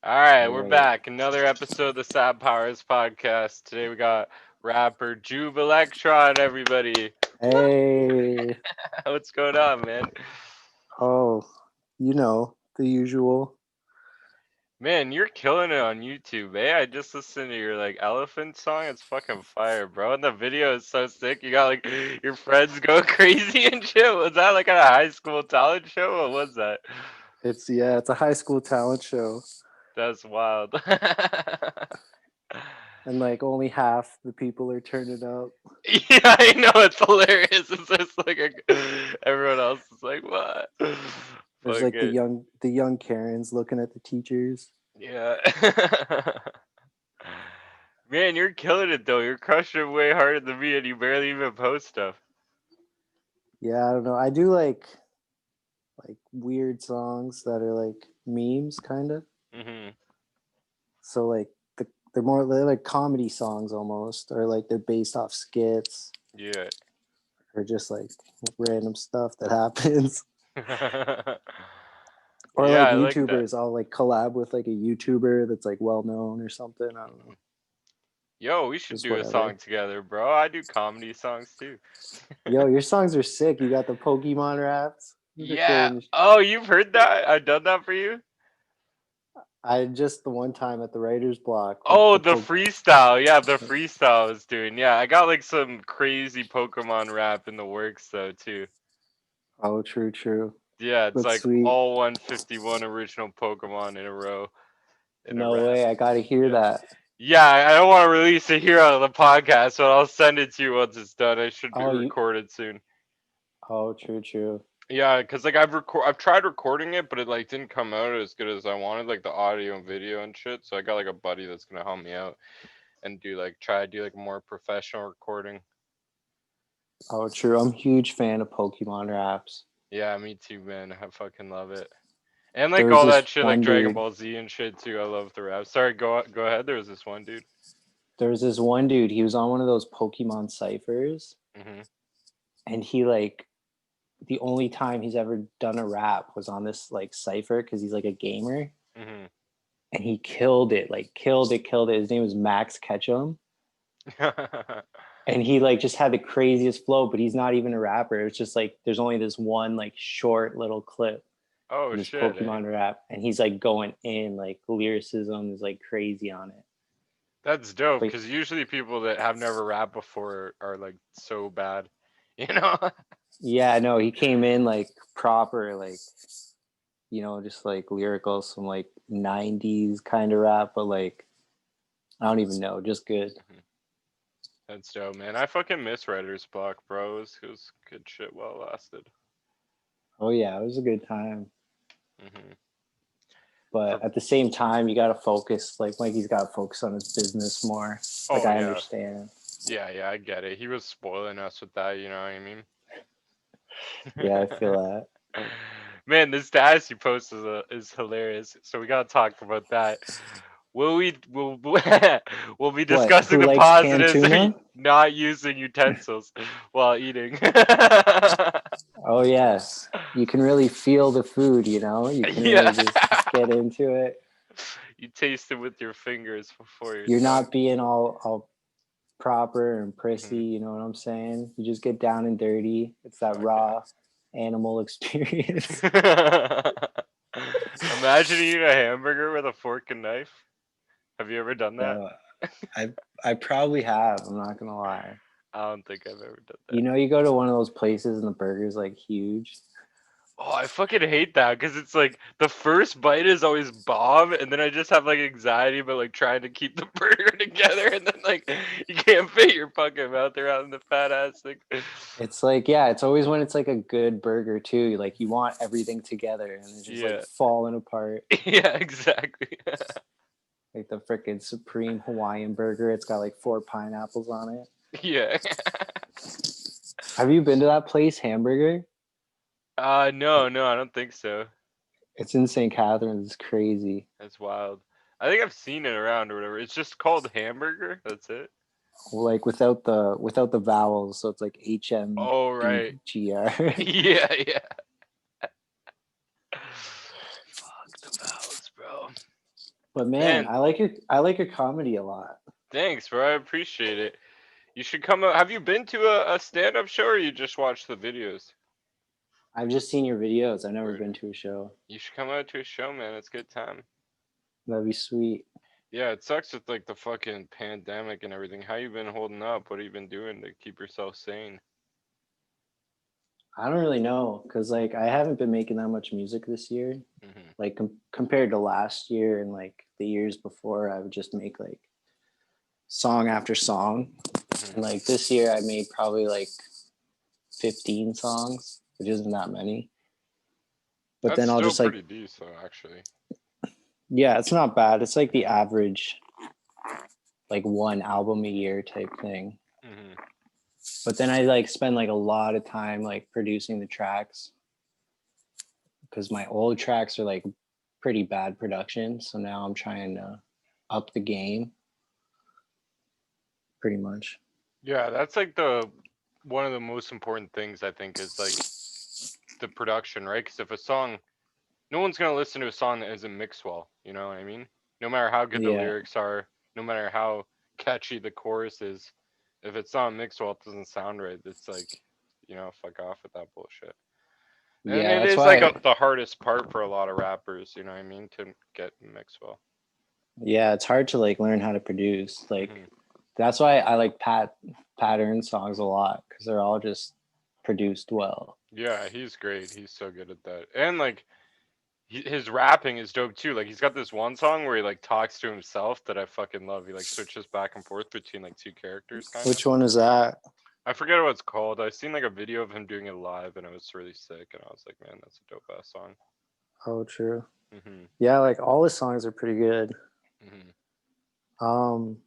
All right, All we're right. back. Another episode of the Sad Powers podcast. Today we got rapper Jub Electron, everybody. Hey. What's going on, man? Oh, the usual. Man, you're killing it on YouTube, eh? I just listened to your elephant song. It's fucking fire, bro. And the video is so sick. You got your friends go crazy and shit. Was that like at a high school talent show? What was that? It's a high school talent show, That's wild. and like only half the people are turning up. Yeah, I know it's hilarious. It's just everyone else is like, what? There's Fuck like the it. young Karens looking at the teachers. Yeah. Man, you're killing it though. You're crushing it way harder than me, and you barely even post stuff. Yeah, I don't know. I do like weird songs that are like memes, kind of. Mhm. So like they're like comedy songs almost, or like they're based off skits, Yeah. or just like random stuff that happens. Or Yeah, like I like that. YouTubers, I'll like collab with like a YouTuber that's like well known or something. I don't know, Mhm. Yo, we should just do a song whatever. together, bro. I do comedy songs too. Yo, your songs are sick. You got the Pokemon raps. They're Yeah. cringe. Oh, you've heard that? I've done that for you? I just the one time at the writer's block, Oh, the the poke. freestyle. Yeah, the freestyle I was doing. Yeah, I got some crazy Pokemon rap in the works though too. Oh, true, true. Yeah, it's That's like sweet. all 151 original Pokemon in a row in a No rap. way. I gotta hear Yeah. that. Yeah, I don't want to release it here on the podcast, but I'll send it to you once it's done. It should be Oh, you. recorded soon. Oh, true, true. Yeah, cause I've tried recording it, but it didn't come out as good as I wanted, like the audio and video and shit. So I got a buddy that's gonna help me out and try to do more professional recording. Oh, true. I'm a huge fan of Pokemon raps. Yeah, me too, man. I fucking love it. And There was all this that shit like one Dragon dude. Ball Z and shit too. I love the rap. Sorry, go ahead. There was this one dude. There was this one dude. He was on one of those Pokemon ciphers, Mhm. and he like the only time he's ever done a rap was on this like cipher because he's like a gamer, Mhm. and he killed it, like killed it. His name was Max Ketchum, and he like just had the craziest flow, but he's not even a rapper. It's just like there's only this one like short little clip Oh of this shit, eh? Pokemon rap, and he's like going in, like lyricism is like crazy on it. That's dope. But Cause usually people that have never rapped before are like so bad, you know? yeah, no, he came in like proper, like just like lyrical, some like 90s kind of rap, but like I don't even know, just good. Mhm. That's dope, man. I fucking miss Writer's Block, bro. It was good shit while it lasted. Oh yeah, it was a good time. Mhm. For But at the same time, you got to focus. Like Mikey's got to focus on his business more. Like oh I yeah, understand. yeah, I get it. He was spoiling us with that. You know what I mean? Yeah, I feel that. Man, this status you post is hilarious. So we gotta talk about that. Will we'll be What? discussing Who the likes canned positives of tuna? not using utensils while eating. Oh yes, you can really feel the food. You can Yeah, really just get into it. you taste it with your fingers before your You're tongue. not being all proper and prissy. Mhm. You know what I'm saying? You just get down and dirty. It's that Fuck yeah. raw animal experience. Imagine eating a hamburger with a fork and knife. Have you ever done that? Yo, I I probably have. I'm not gonna lie. I don't think I've ever done that. You go to one of those places and the burger's like huge. Oh, I fucking hate that because it's like the first bite is always bomb, and then I just have anxiety about trying to keep the burger together, and then you can't fit your fucking mouth around the fat ass thing. It's like, yeah, it's always when it's like a good burger too. Like you want everything together and it's just like Yeah, falling apart. yeah, exactly. Like the freaking supreme Hawaiian burger. It's got like 4 pineapples on it. Yeah. Have you been to that place, Hamburger? No, no, I don't think so. It's in St. Catharines. It's crazy. That's wild. I think I've seen it around or whatever. It's just called hamburger. That's it. Like without the vowels, so it's like Oh right. HMBGR. Yeah, yeah. Fuck the vowels, bro. But man, Man, I like your comedy a lot. thanks, bro. I appreciate it. You should come out. Have you been to a stand-up show or you just watch the videos? I've just seen your videos. I've never Word. been to a show. You should come out to a show, man. It's a good time. That'd be sweet. Yeah, it sucks with like the fucking pandemic and everything. How you been holding up? What have you been doing to keep yourself sane? I don't really know because like I haven't been making that much music this year. Mhm. Like compared to last year and like the years before, I would just make like song after song. Mhm. And like this year, I made probably like 15 songs, which isn't that many. But That's then I'll still just like, pretty decent, actually. yeah, it's not bad. It's like the average, like one album a year type thing. Mhm. But then I like spend like a lot of time like producing the tracks because my old tracks are like pretty bad production. So now I'm trying to up the game pretty much. Yeah, that's like the one of the most important things I think is like the production, right? Because if a song, no one's gonna listen to a song that isn't mixed well. You know what I mean? No matter how good the Yeah. lyrics are, no matter how catchy the chorus is, if it's not mixed well, it doesn't sound right. It's like, fuck off with that bullshit. And Yeah. it That's is like why, the hardest part for a lot of rappers. You know what I mean? To get mixed well. yeah, it's hard to like learn how to produce. Like, Hmm. that's why I like pattern songs a lot because they're all just produced well. Yeah, he's great. He's so good at that. And like his rapping is dope too. Like he's got this one song where he like talks to himself that I fucking love. He like switches back and forth between like two characters kind of. Which one is that? I forget what it's called. I seen like a video of him doing it live and it was really sick and I was like, man, that's a dope ass song. Oh, true. Mhm. Yeah, like all his songs are pretty good. Mhm. Um,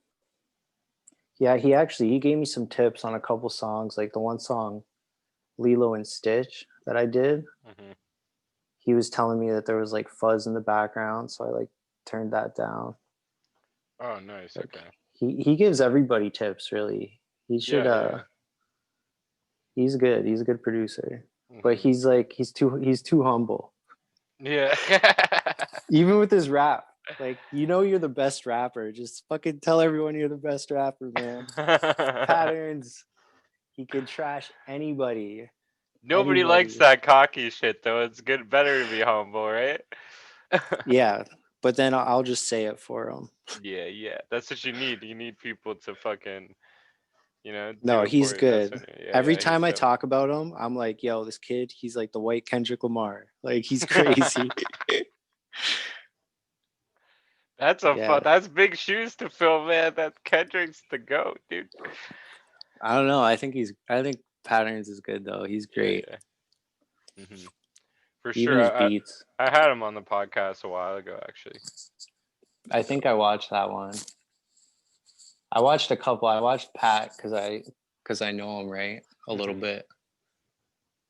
yeah, he gave me some tips on a couple songs, like the one song Lilo and Stitch that I did. Mhm. He was telling me that there was like fuzz in the background, so I like turned that down. Oh, nice. Like Okay. he gives everybody tips really. He should Yeah, yeah. he's good. He's a good producer. But Mhm. he's like he's too humble. Yeah. Even with his rap. Like you're the best rapper. Just fucking tell everyone you're the best rapper, man. Patterns. He can trash anybody. Nobody likes Anybody. that cocky shit though. It's good better to be humble, right? Yeah. But then I'll just say it for him. Yeah, yeah. That's what you need. You need people to fucking, do No, it for he's you. That's good. when yeah, Every yeah, he's time I dope. talk about him, I'm like, yo, this kid, he's like the white Kendrick Lamar. Like he's crazy. That's a fun. Yeah. That's big shoes to fill, man. That Kendrick's the goat, dude. I don't know. I think Patterns is good though. He's Yeah, great. yeah. For Even sure. his I beats. I had him on the podcast a while ago, actually. I think I watched that one. I watched a couple. I watched Pat because I know him, right? A little Hmm. bit.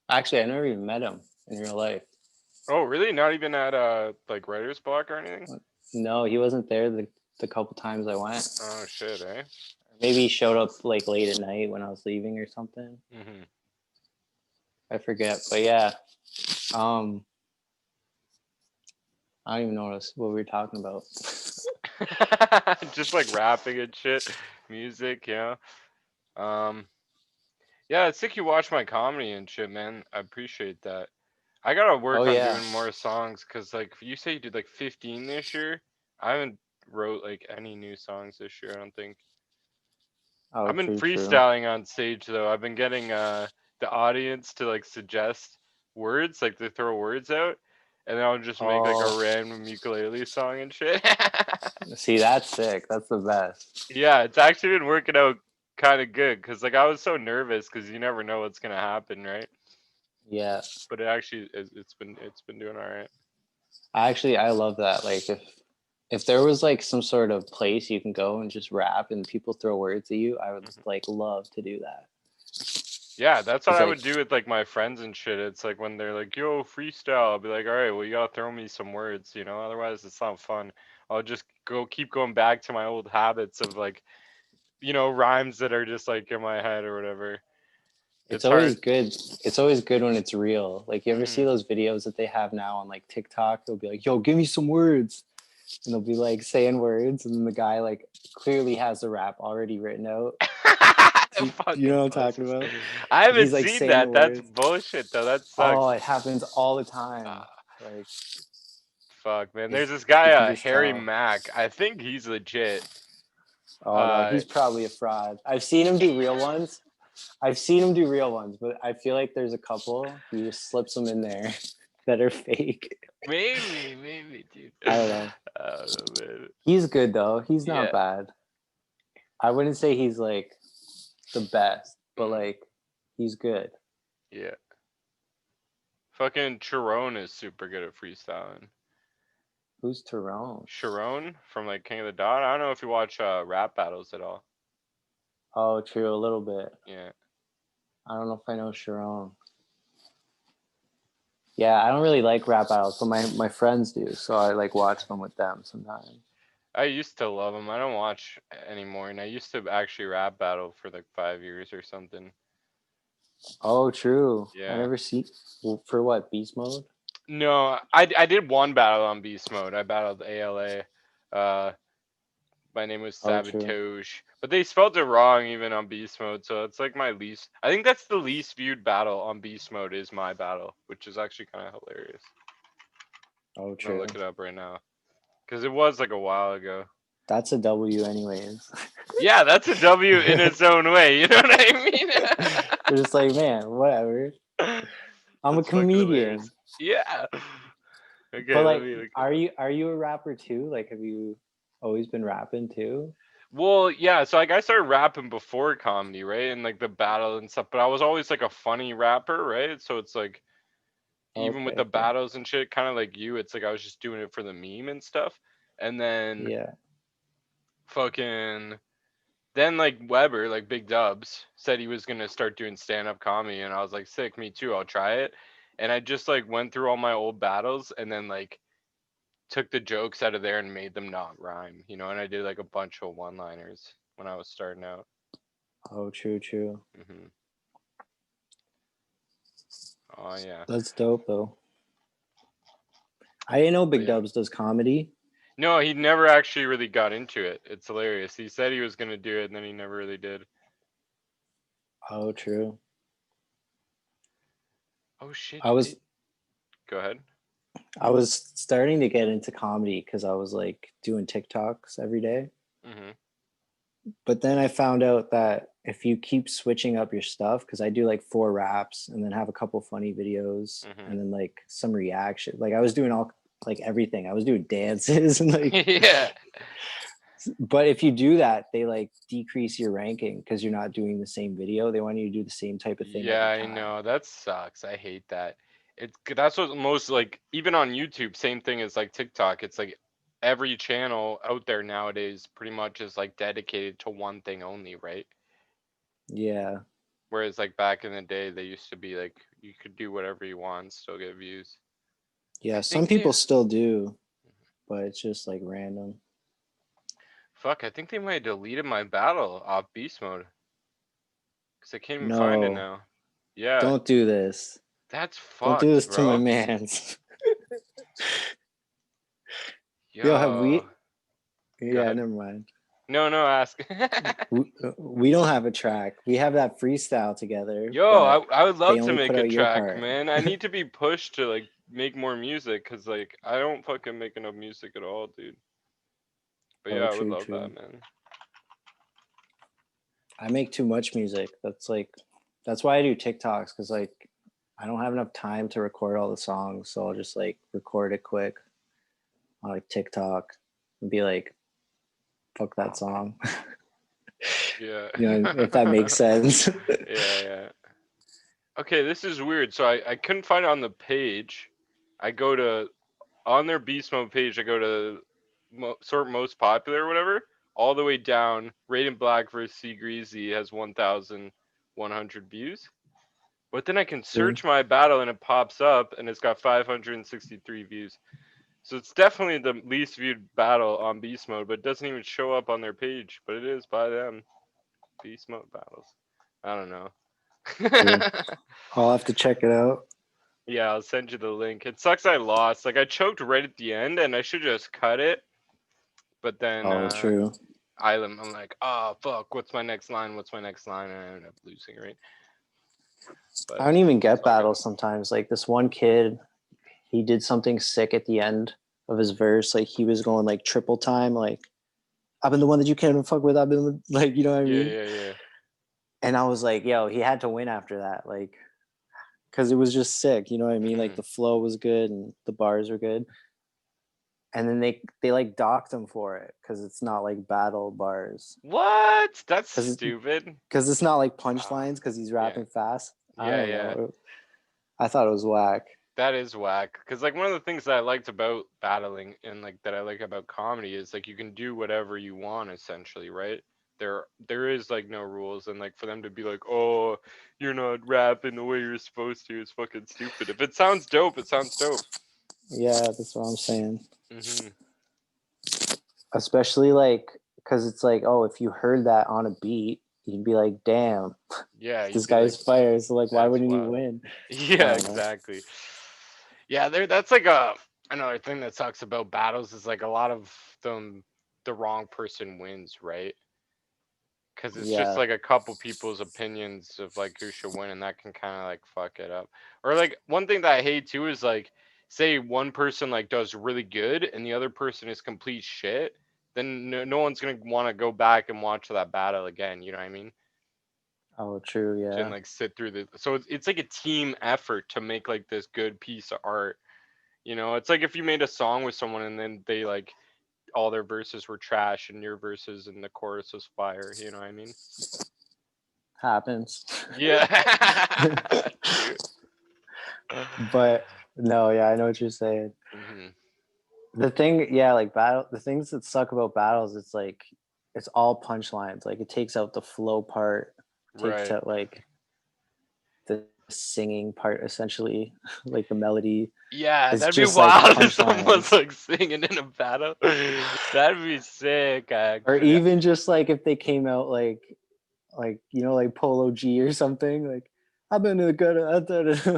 Actually, I never even met him in real life. Oh, really? Not even at like writer's block or anything? No, he wasn't there the couple times I went. Oh shit, eh? Maybe he showed up like late at night when I was leaving or something. Hmm. I forget. But yeah. Um I don't even know what we were talking about. Just like rapping and shit, music, Um, yeah, it's sick you watch my comedy and shit, man. I appreciate that. I gotta Oh work on yeah. doing more songs, cause like you say you did like 15 this year. I haven't wrote like any new songs this year. I don't think. Oh, I've been true. freestyling on stage though. I've been getting the audience to like suggest words, like they throw words out, and then I'll just make like a Oh, random ukulele song and shit. see, that's sick. That's the best. Yeah, it's actually been working out kind of good because like I was so nervous because you never know what's gonna happen, right? Yeah. But it actually it's been doing all right. I love that. Like if there was like some sort of place you can go and just rap and people throw words at you, I would Mhm. like love to do that. Yeah, that's what Cause I like would do with like my friends and shit. It's like when they're like, "Yo, freestyle," I'll be like, "All right, well, you gotta throw me some words, otherwise it's not fun." I'll just keep going back to my old habits of like, rhymes that are just like in my head or whatever. it's It's always hard. good. It's always good when it's real. Like you ever see Hmm. those videos that they have now on like TikTok? They'll be like, "Yo, give me some words." and they'll be like saying words, and then the guy like clearly has the rap already written out. Do you Fucking know what I'm talking pussies. about? I haven't He's like seen saying the that. That's words. bullshit though. That Oh, sucks. it happens all the time. Ah, Like fuck, man. There's it's, this you guy, can just Harry tell. Mack. I think he's legit. Oh no, Uh, he's probably a fraud. I've seen him do real ones. I've seen him do real ones, but I feel like there's a couple he just slips them in there that are fake. maybe, dude. I don't know. I don't know, man. He's good though. He's Yeah. not bad. I wouldn't say he's like the best, but like he's good. Yeah. Fucking Chiron is super good at freestyling. Who's Tyrone? Chiron from like King of the Dot. I don't know if you watch rap battles at all. Oh, true, a little bit. Yeah. I don't know if I know Sharon. Yeah, I don't really like rap battles, but my friends do, so I like watch them with them sometimes. I used to love them. I don't watch anymore, and I used to actually rap battle for like 5 years or something. Oh, true. I Yeah. never see for what beast mode. No, I did one battle on Beast Mode. I battled ALA. Uh, my name was Oh, true. Sabotage, but they spelled it wrong even on Beast Mode, so it's like my least. I think that's the least viewed battle on Beast Mode is my battle, which is actually kind of hilarious. Oh, I'm gonna true. look it up right now because it was like a while ago. That's a W, anyways. Yeah, that's a W in its own way. You know what I mean? You're just like, man, whatever. I'm a That's fucking hilarious. comedian. Yeah. But Okay, let like, me look it are up. you a rapper too? Like, have you always been rapping too? Well, yeah, so like I started rapping before comedy, right? And like the battle and stuff, but I was always like a funny rapper, right? So it's like even with Okay, the okay. battles and shit, kind of like you, it's like I was just doing it for the meme and stuff. And then Yeah. fucking then like Weber, like Big Dubs, said he was gonna start doing stand-up comedy, and I was like, sick, me too, I'll try it. And I just like went through all my old battles and then like took the jokes out of there and made them not rhyme, you know, and I did like a bunch of one-liners when I was starting out. Oh, true, true. hmm Oh yeah. That's dope though. I didn't know But Big yeah. Dubs does comedy. No, he never actually really got into it. It's hilarious. He said he was gonna do it and then he never really did. Oh, true. Oh shit, I did was they go ahead? I was starting to get into comedy because I was like doing TikToks every day. hmm But then I found out that if you keep switching up your stuff, because I do like 4 raps and then have a couple funny videos hmm and then like some reaction. Like I was doing all like everything. I was doing dances and like Yeah. but if you do that, they like decrease your ranking because you're not doing the same video. They want you to do the same type of thing Yeah, every I time. know. That sucks. I hate that. That's what most like even on YouTube, same thing as like TikTok. It's like every channel out there nowadays pretty much is like dedicated to one thing only, right? Yeah. Whereas like back in the day they used to be like you could do whatever you want and still get views. I Yeah. Some think they people still do, but it's just like random. fuck, I think they might have deleted my battle off beast mode because I can't even find it No, now. Yeah, don't do this. that's Don't do fucked, this to my bro. mans. Yo, have Yo, we? go Yeah, ahead. never mind. No, no, ask. We don't have a track. We have that freestyle together, Yo, but I would they love to only put make a out your track, part. man. I need to be pushed to like make more music because like I don't fucking make enough music at all, dude. But yeah, Oh, I would true, love that, true. man. I make too much music. That's why I do TikToks because like I don't have enough time to record all the songs, so I'll just like record it quick on like TikTok and be like, "Fuck that song," Yeah. you know, if that makes sense. Yeah, yeah. Okay, this is weird. So I couldn't find it on the page. I go to on their beast mode page. I go to sort most popular or whatever. All the way down, Raiden Black versus C Greasy has 1,100 views. But then I can True. search my battle and it pops up and it's got 563 views. So it's definitely the least viewed battle on beast mode, but it doesn't even show up on their page. But it is by them. Beast mode battles. I don't know. True. I'll have to check it out. Yeah, I'll send you the link. It sucks I lost. Like I choked right at the end and I should just cut it. But then Oh, true. I'm like, oh fuck, what's my next line? What's my next line? And I ended up losing, right? I But don't even it's get all good. battles sometimes. Like this one kid, he did something sick at the end of his verse. Like he was going like triple time. Like I've been the one that you can't fuck with. I've been like, you know what I Yeah, mean? yeah, yeah. And I was like, yo, he had to win after that. Like, because it was just sick. You know what I mean? Like Hmm. the flow was good and the bars were good. And then they like docked him for it because it's not like battle bars. What? That's Because stupid. it's not like Ah, punchlines because he's yeah, rapping fast. I yeah, don't yeah. know. I thought it was whack. That is whack. Cause like one of the things that I liked about battling and like that I like about comedy is like you can do whatever you want essentially, right? There is like no rules, and like for them to be like, oh, you're not rapping the way you're supposed to is fucking stupid. If it sounds dope, it sounds dope. Yeah, that's what I'm saying. Mhm. Especially like because it's like, oh, if you heard that on a beat, you'd be like, damn, Yeah, this you'd be like, guy's fire. So like, why that's wouldn't he wild. win? I Yeah, don't know. exactly. Yeah, there. That's like another thing that sucks about battles is like a lot of them, the wrong person wins, right? Because it's just Yeah. like a couple people's opinions of like who should win, and that can kind of like fuck it up. Or like one thing that I hate too is like, say one person like does really good and the other person is complete shit, then no one's gonna want to go back and watch that battle again. You know what I mean? Oh, true. And Yeah. like sit through the so it's like a team effort to make like this good piece of art. You know, it's like if you made a song with someone and then they like all their verses were trash and your verses and the chorus was fire. You know what I mean? Happens. Yeah. True. But no, yeah, I know what you're saying. Hmm. The thing, yeah, like the things that suck about battles, it's like it's all punchlines. Like it takes out the flow part, takes Right. out like the singing part essentially, like the melody. Yeah, It's that'd be just like wild if someone was punchlines. like singing in a battle. That'd be sick, Or actually. even just like if they came out like you know like Polo G or something, like I've been to the good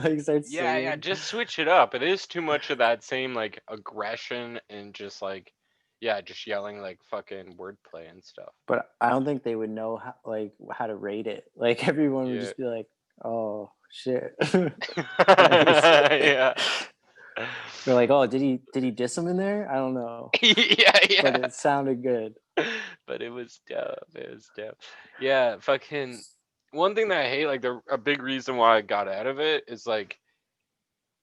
like start Yeah, yeah, singing. just switch it up. It is too much of that same like aggression and just like, yeah, just yelling like fucking wordplay and stuff. But I don't think they would know how to rate it. Like everyone would Yeah. just be like, "Oh shit." Nice. Yeah. They're like, "Oh, did he diss him in there? I don't know, Yeah, but yeah. it sounded good." But it was dope. It was dope. Yeah, fucking one thing that I hate, like a big reason why I got out of it is like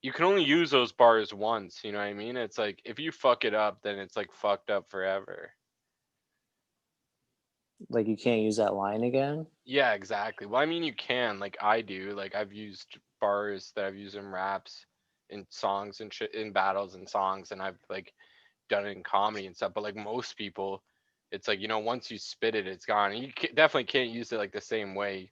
you can only use those bars once, you know what I mean? It's like if you fuck it up, then it's like fucked up forever. Like you can't use that line again. Yeah, exactly. Well, I mean you can, like I do. Like I've used bars that I've used in raps, in songs and shit, in battles and songs, and I've like done it in comedy and stuff. But like most people, it's like, once you spit it, it's gone. And you definitely can't use it like the same way.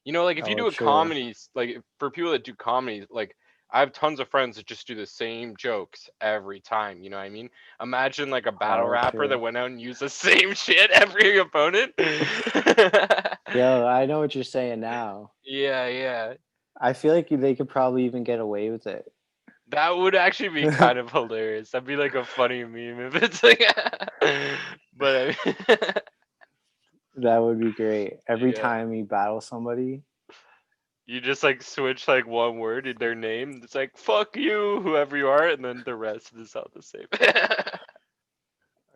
Like if you Oh, do a true. comedy, like for people that do comedy, like I have tons of friends that just do the same jokes every time. You know what I mean? Imagine like a battle Oh, rapper that true. went out and used the same shit every opponent. Yo, I know what you're saying now. Yeah, yeah. I feel like they could probably even get away with it. That would actually be kind of hilarious. That'd be like a funny meme if it's like, but I mean, That would be great. Every yeah. time you battle somebody, You just like switch like one word in their name. It's like fuck you, whoever you are, and then the rest is all the same.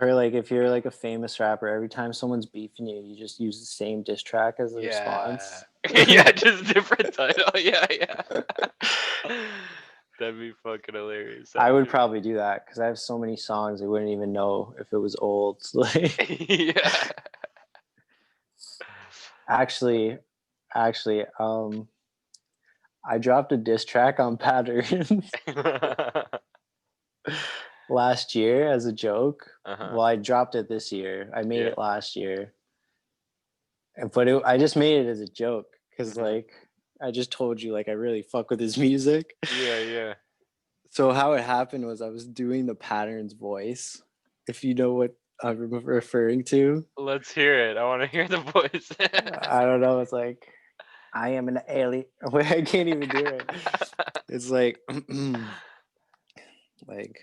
or like if you're like a famous rapper, every time someone's beefing you, you just use the same diss track as the Yeah. response. Yeah, just different title. Yeah, yeah. That'd be fucking hilarious, I would actually. probably do that because I have so many songs I wouldn't even know if it was old. Like Yeah. actually, I dropped a diss track on Patterns last year as a joke. Uh-huh. Well, I dropped it this year. I made Yeah. it last year, but I just made it as a joke because Hmm. like I just told you like I really fuck with his music. Yeah, yeah. So how it happened was I was doing the Patterns voice, if you know what I'm referring to. Let's hear it. I want to hear the voice. I don't know. It's like I am an alien. Wait, I can't even do it. It's like like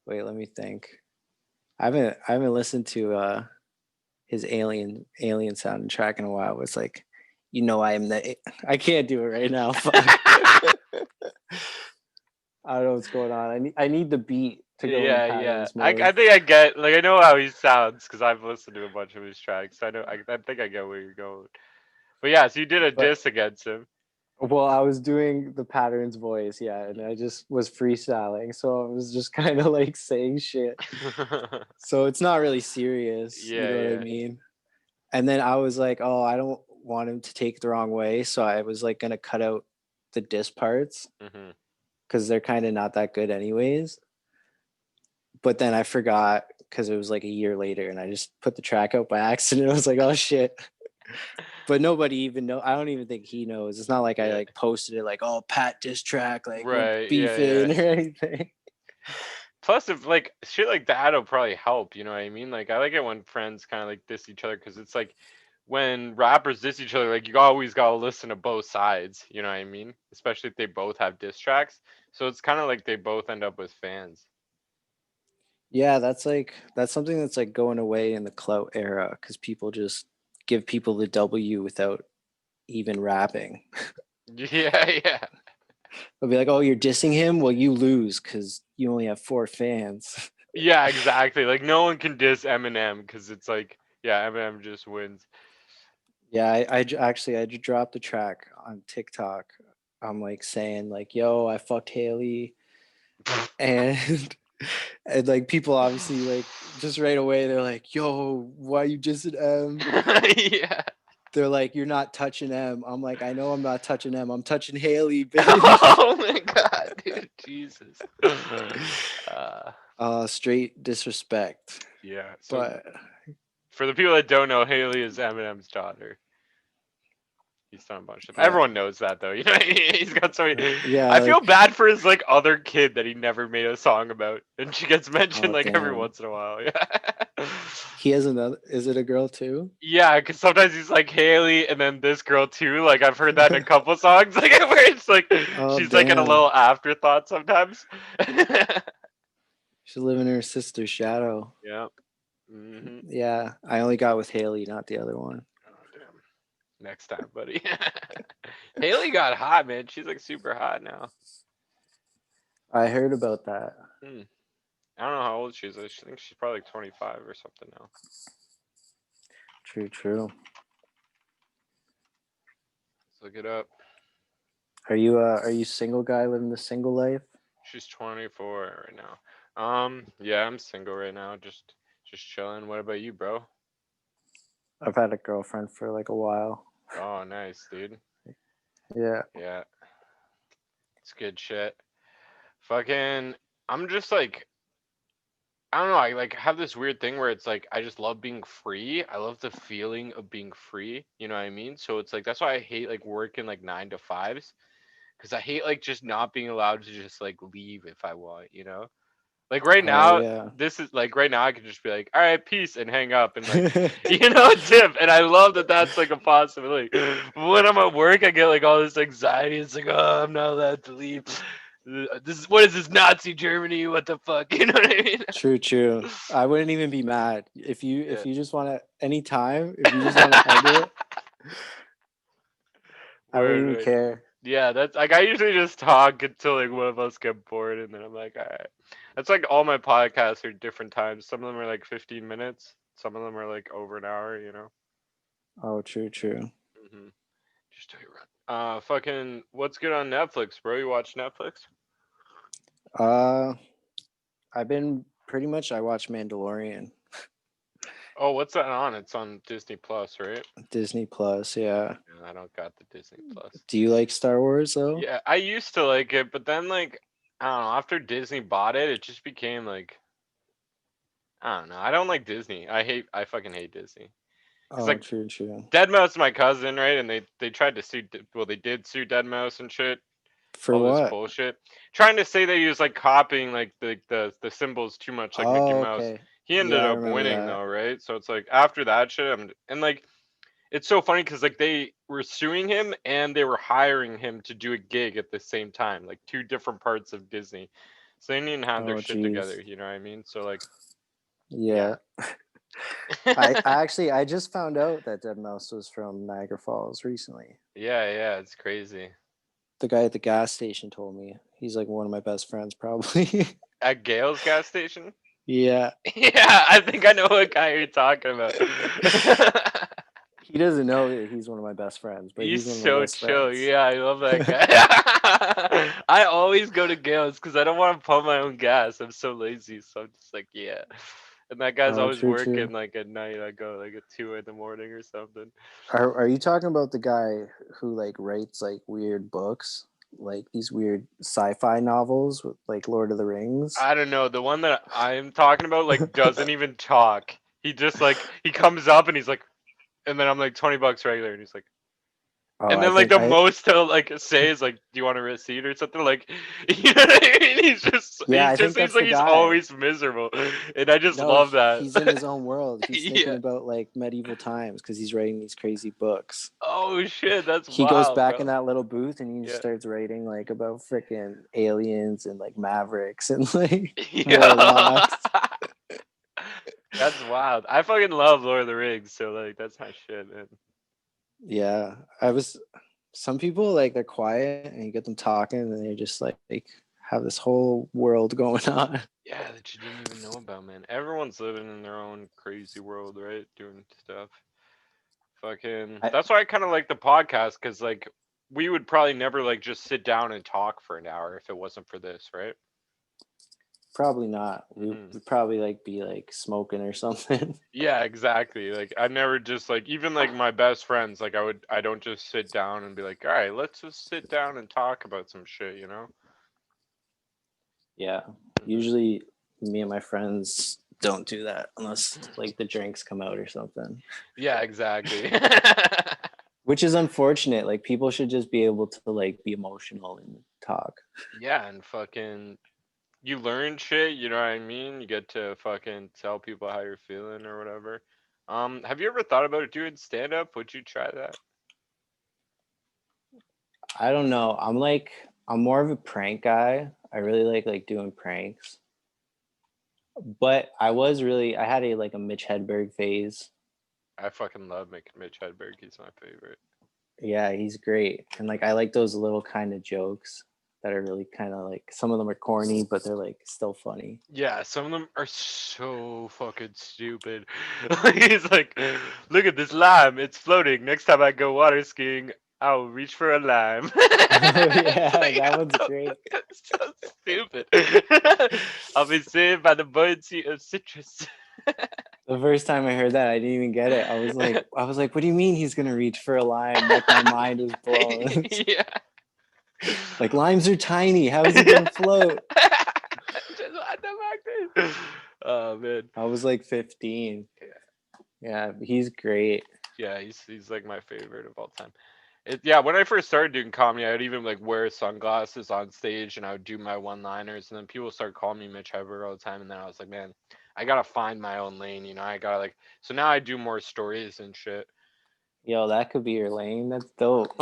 wait, let me think. I haven't listened to his alien sounding track in a while. It's like, I am the. I can't do it right now. Fuck. I don't know what's going on. I need the beat to go into Yeah, yeah. patterns I mode. think I get like I know how he sounds because I've listened to a bunch of his tracks. I think I get where you're going. But yeah, so you did a But diss against him. well, I was doing the patterns voice, yeah, and I just was freestyling, so I was just kind of like saying shit. So it's not really serious, you Yeah, know what I yeah. mean? And then I was like, oh, I don't want him to take it the wrong way, so I was like gonna cut out the diss parts Mhm. because they're kind of not that good anyways. But then I forgot because it was like a year later, and I just put the track out by accident. I was like, oh shit. But nobody even know. I don't even think he knows. It's not like I Yeah. like posted it like, oh, Pat diss track, like we're Right. Yeah, yeah. beefing or anything. Plus, if like shit like that'll probably help. You know what I mean? Like I like it when friends kind of like diss each other because it's like when rappers diss each other, like you always gotta listen to both sides. You know what I mean? Especially if they both have diss tracks. So it's kind of like they both end up with fans. Yeah, that's something that's like going away in the clout era because people just give people the W without even rapping. Yeah, yeah. They'll be like, "Oh, you're dissing him? Well, you lose because you only have 4 fans." Yeah, exactly. Like no one can diss Eminem because it's like, yeah, Eminem just wins. Yeah, actually I just dropped a track on TikTok. I'm like saying like, "Yo, I fucked Haley," and and like people obviously like just right away they're like, "Yo, why you dissing M?" Yeah. They're like, "You're not touching M." I'm like, "I know I'm not touching M. I'm touching Haley, bitch." Oh my god, dude, Jesus. Straight disrespect. Yeah. So But for the people that don't know, Haley is Eminem's daughter. He's done a bunch of. yeah, Everyone knows that though. You know, he's got so many. yeah, I feel like, bad for his like other kid that he never made a song about, and she gets mentioned oh like every damn. once in a while. Yeah. He has another. Is it a girl too? Yeah, because sometimes he's like Haley, and then this girl too. Like I've heard that in a couple songs, like where it's like Oh she's like in a damn. little afterthought sometimes. She's living in her sister's shadow. Yeah. Mhm. Yeah, I only got with Haley, not the other one. Oh damn. Next time, buddy. Haley got hot, man. She's like super hot now. I heard about that. Hmm. I don't know how old she is. I think she's probably like 25 or something now. True, true. Let's look it up. Are you single guy living the single life? She's 24 right now. Yeah, I'm single right now. Just chilling. What about you, bro? I've had a girlfriend for like a while. Oh, nice, dude. Yeah. Yeah, it's good shit. Fucking, I'm just like, I don't know. I like have this weird thing where it's like I just love being free. I love the feeling of being free. You know what I mean? So it's like that's why I hate like working like 9 to 5s because I hate like just not being allowed to just like leave if I want. You know? Like right Oh now, yeah. this is like right now I could just be like, all right, peace, and hang up and like, dip. And I love that that's like a possibility. But when I'm at work, I get like all this anxiety. It's like, oh, I'm not allowed to leave. This is what is this Nazi Germany? What the fuck? You know what I mean? True, true. I wouldn't even be mad if you Yeah. if you just want to anytime if you just want to end it. I wouldn't Word, even word. care. Yeah, that's like I usually just talk until like one of us get bored, and then I'm like, all right. That's like all my podcasts are different times. Some of them are like 15 minutes. Some of them are like over an hour. You know. Oh, true, true. Hmm. Just tell you right. Fucking, what's good on Netflix, bro? You watch Netflix? Uh, I've been pretty much. I watch Mandalorian, Oh, what's that on? It's on Disney Plus, right? Disney Plus. Yeah. Yeah, I don't got the Disney Plus. Do you like Star Wars though? Yeah, I used to like it, but then like I don't know. After Disney bought it, it just became like I don't know. I don't like Disney. I fucking hate Disney. Cause Oh, like true, true. Deadmau5 is my cousin, right? And they tried to sue. Well, they did sue Deadmau5 and shit. For All this what? bullshit, trying to say that he was like copying like the symbols too much, like Mickey Oh, Mouse. okay. He Yeah, ended I up remember winning that. though, right? So it's like after that shit, and like it's so funny because like they were suing him and they were hiring him to do a gig at the same time, like two different parts of Disney. So they didn't have their Oh, shit together, jeez. you know what I mean? So like Yeah. I just found out that Dead Mouse was from Niagara Falls recently. Yeah, it's crazy. The guy at the gas station told me. He's like one of my best friends, probably. At Gale's gas station? Yeah. Yeah, I think I know what guy you're talking about. He doesn't know that he's one of my best friends, but He's he's one of my so best chill. friends. Yeah, I love that guy. I always go to Gale's because I don't want to pump my own gas. I'm so lazy, so I'm just like, yeah. And that guy's Oh, always true, true. working like at night. I go like at 2 in the morning or something. Are you talking about the guy who like writes like weird books, like these weird sci-fi novels with like Lord of the Rings? I don't know. The one that I'm talking about like doesn't even talk. He just like he comes up and he's like, and then I'm like $20 regular, and he's like, Oh, and I then like think the I most he'll like say is like, "Do you want a receipt or something?" Like, you know what I mean? yeah, He I just think seems that's like the he's guy. always miserable, and I just No, love that. he's in his own world. He's thinking Yeah. about like medieval times because he's writing these crazy books. Oh shit, that's He goes wild, back in bro. that little booth and he just Yeah. starts writing like about freaking aliens and like mavericks and like Yeah. warlocks. That's wild. I fucking love Lord of the Rings, so like that's my shit, man. Yeah, I was. Some people like they're quiet and you get them talking and they just like have this whole world going on. Yeah, that you didn't even know about, man. Everyone's living in their own crazy world, right? Doing stuff. Fucking. I That's why I kind of like the podcast, because like we would probably never like just sit down and talk for an hour if it wasn't for this, right? probably not. We Hmm. would probably like be like smoking or something. Yeah, exactly. Like I never just like even like my best friends, like I don't just sit down and be like, all right, let's just sit down and talk about some shit, you know? Yeah, Hmm. usually me and my friends don't do that unless like the drinks come out or something. Yeah, exactly. Which is unfortunate. Like people should just be able to like be emotional and talk. Yeah, and fucking you learn shit, you know what I mean? You get to fucking tell people how you're feeling or whatever. Have you ever thought about doing stand up? Would you try that? I don't know. I'm more of a prank guy. I really like doing pranks. But I had a like a Mitch Hedberg phase. I fucking love making Mitch Hedberg. He's my favorite. Yeah, he's great. And like I like those little kind of jokes that are really kind of like some of them are corny, but they're like still funny. Yeah, some of them are so fucking stupid. He's like, look at this lime, it's floating. Next time I go water skiing, I'll reach for a lime. Oh It's yeah, like, that what one's the great. fuck? It's so stupid. I'll be saved by the buoyancy of citrus. The first time I heard that, I didn't even get it. I was like, what do you mean he's gonna reach for a lime? Like my mind was blown. Yeah. Like limes are tiny. How is he gonna float? Just what the fuck, dude? Oh man. I was like 15. Yeah, he's great. Yeah, he's like my favorite of all time. Yeah, when I first started doing comedy, I would even like wear sunglasses on stage and I would do my one-liners, and then people start calling me Mitch Hedberg all the time, and then I was like, man, I gotta find my own lane, you know? I gotta like, so now I do more stories and shit. Yo, that could be your lane. That's dope.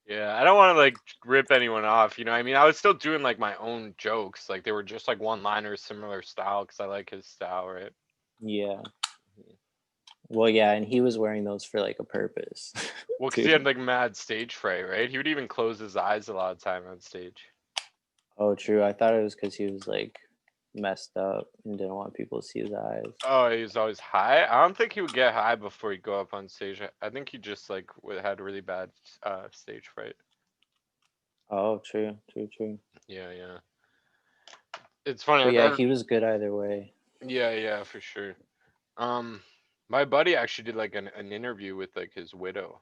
Yeah, I don't want to like rip anyone off, you know? I mean, I was still doing like my own jokes, like they were just like one-liners, similar style, because I like his style, right? Yeah. Well, yeah, and he was wearing those for like a purpose, Well, because too. he had like mad stage fright, right? He would even close his eyes a lot of time on stage. Oh, true. I thought it was because he was like messed up and didn't want people to see his eyes. Oh, he was always high. I don't think he would get high before he'd go up on stage. I think he just like had really bad stage fright. Oh, true, true, true. Yeah. It's funny. But yeah, he was good either way. Yeah, for sure. Um, my buddy actually did like an interview with like his widow.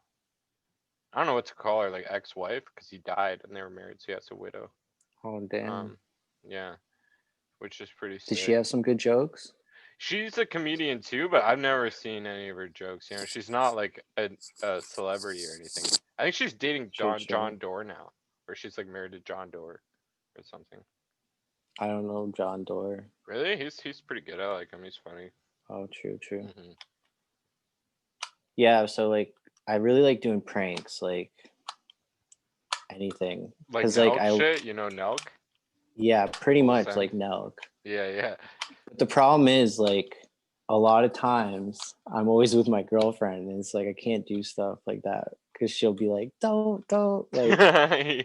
I don't know what to call her, like ex-wife, because he died and they were married, so he has a widow. Oh, damn. Um, yeah, which is pretty Did she sick. have some good jokes? She's a comedian too, but I've never seen any of her jokes. You know, she's not like a celebrity or anything. I think she's dating True, John true. Doerr now, or she's like married to John Doerr or something. I don't know John Doerr. Really? He's pretty good. I like him. He's funny. Oh, true, true. Hmm. Yeah, so like I really like doing pranks, like anything. Like Cause like Nelk I shit. You know Nelk? Yeah, pretty Full much send. like milk. Yeah, yeah. But the problem is like a lot of times I'm always with my girlfriend and it's like I can't do stuff like that because she'll be like, don't like.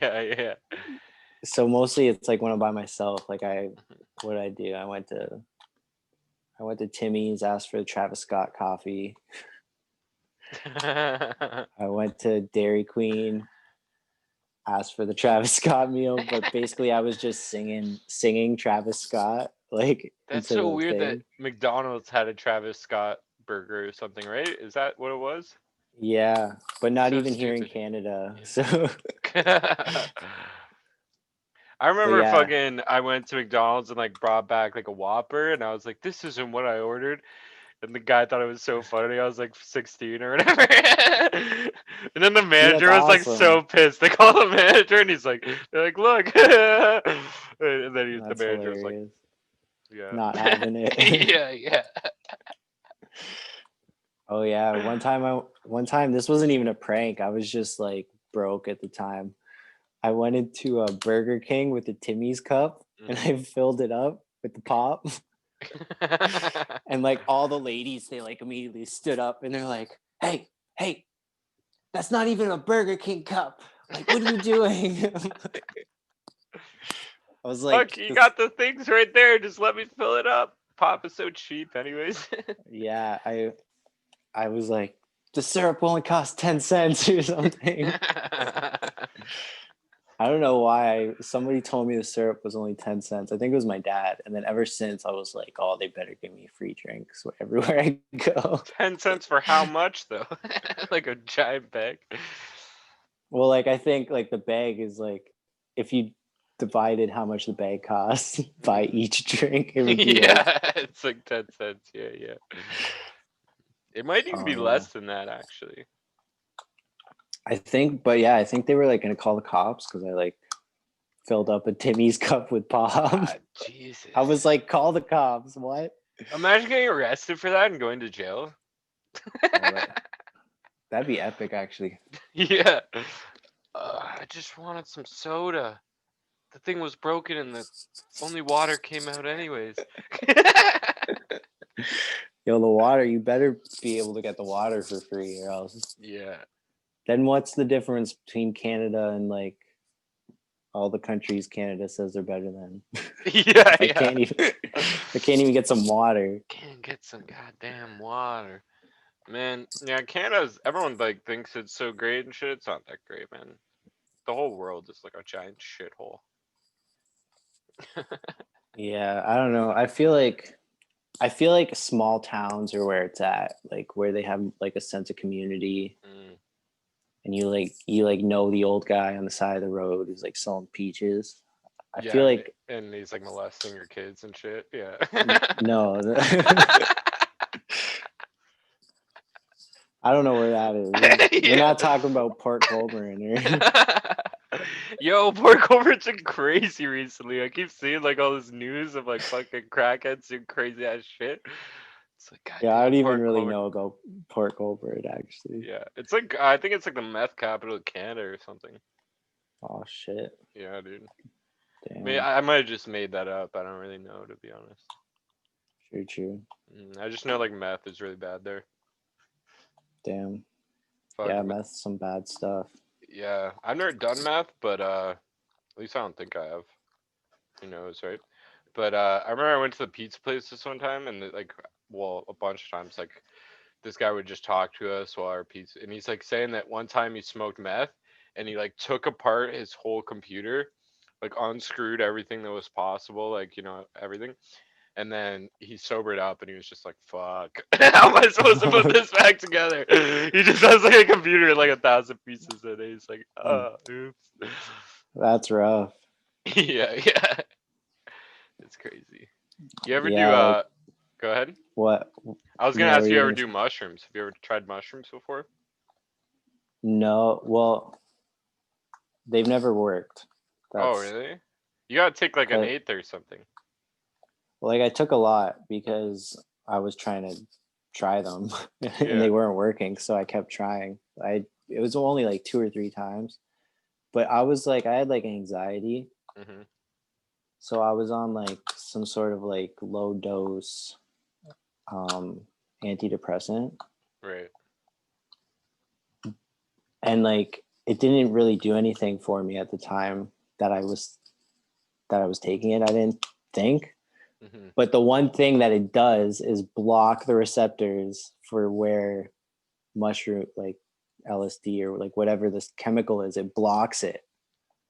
Yeah, yeah. So mostly it's like when I'm by myself, like what I do, I went to Timmy's, asked for the Travis Scott coffee. I went to Dairy Queen, asked for the Travis Scott meal, but basically I was just singing Travis Scott like That's into so the weird that thing. McDonald's had a Travis Scott burger or something, right? Is that what it was? Yeah, but It's not so even here in stupid. Canada. So, Yeah. I but remember yeah, fucking I went to McDonald's and like brought back like a Whopper and I was like, this isn't what I ordered. And the guy thought it was so funny. I was like 16 or whatever. And then the dude, that's manager was like awesome. so pissed. They called the manager and he's like, they're like, look. And then the That's manager was like, hilarious. yeah. Not having it. Yeah, yeah. Oh yeah, one time this wasn't even a prank. I was just like broke at the time. I went into a Burger King with the Timmy's cup and Mhm. I filled it up with the pop. And like all the ladies, they like immediately stood up and they're like, "Hey, hey, that's not even a Burger King cup. Like, what are you doing?" I was Fuck, like, you this, got the things right there. Just let me fill it up. Pop is so cheap, anyways. yeah, I was like, the syrup only costs 10 cents or something. I don't know why. Somebody told me the syrup was only 10 cents. I think it was my dad. And then ever since, I was like, oh, they better give me free drinks everywhere I go. 10 cents for how much though? Like a giant bag. Well, like, I think like the bag is like, if you divided how much the bag costs by Mm. each drink, it would be like, Yeah, it's like 10 cents. Yeah, yeah. It might even oh, be yeah. less than that actually. I think, but yeah, I think they were like going to call the cops because I like filled up a Timmy's cup with pop. Ah, I Jesus. was like, call the cops. What? Imagine getting arrested for that and going to jail. Oh, that'd be epic, actually. Yeah. I just wanted some soda. The thing was broken and the only water came out anyways. Yo, the water, you better be able to get the water for free or else. Yeah. Then what's the difference between Canada and like all the countries Canada says they're better than? Yeah, if I yeah. can't even if I can't even get some water. Can't get some goddamn water. Man, yeah, Canada's everyone like thinks it's so great and shit. It's not that great, man. The whole world is like a giant shithole. Yeah, I don't know. I feel like small towns are where it's at, like where they have like a sense of community Mm. and you like know the old guy on the side of the road who's like selling peaches. I feel Yeah, like and he's like molesting your kids and shit. Yeah. no. I don't know where that is. We're Yeah. not talking about Port Colborne or Yo, Port Colborne's been crazy recently. I keep seeing like all this news of like fucking crackheads doing crazy ass shit. It's like yeah, I don't goddamn even Port really Colborne. know about Port Colborne actually. Yeah, it's like I think it's like the meth capital of Canada or something. Oh shit. Yeah, dude. Damn. I might have just made that up. I don't really know to be honest. True, true. I just know like meth is really bad there. Damn. Fuck. Yeah, that's some bad stuff. Yeah, I've never done meth, but at least I don't think I have. Who knows, right? But I remember I went to the pizza place this one time, and like, well, a bunch of times, like this guy would just talk to us while our pizza, and he's like saying that one time he smoked meth, and he like took apart his whole computer, like unscrewed everything that was possible, like everything, and then he sobered up, and he was just like, "Fuck, how am I supposed to put this back together?" He just has like a computer, like 1,000 pieces in it. He's like, "Oh, oops." That's rough. Yeah, yeah. It's crazy. You ever do Yeah, like go ahead. what? I was gonna Yeah, what ask are you you ever gonna do say? mushrooms. Have you ever tried mushrooms before? No, well, they've never worked. Oh That's really? You gotta take like an 'cause- eighth or something. like I took a lot because I was trying to try them and they Yeah. weren't working, so I kept trying. I It was only like two or three times, but I was like I had like anxiety Mhm. So I was on like some sort of like low dose antidepressant, Right. and like it didn't really do anything for me at the time that I was taking it. I didn't think. Hmm. But the one thing that it does is block the receptors for where mushroom, like LSD or like whatever this chemical is, it blocks it.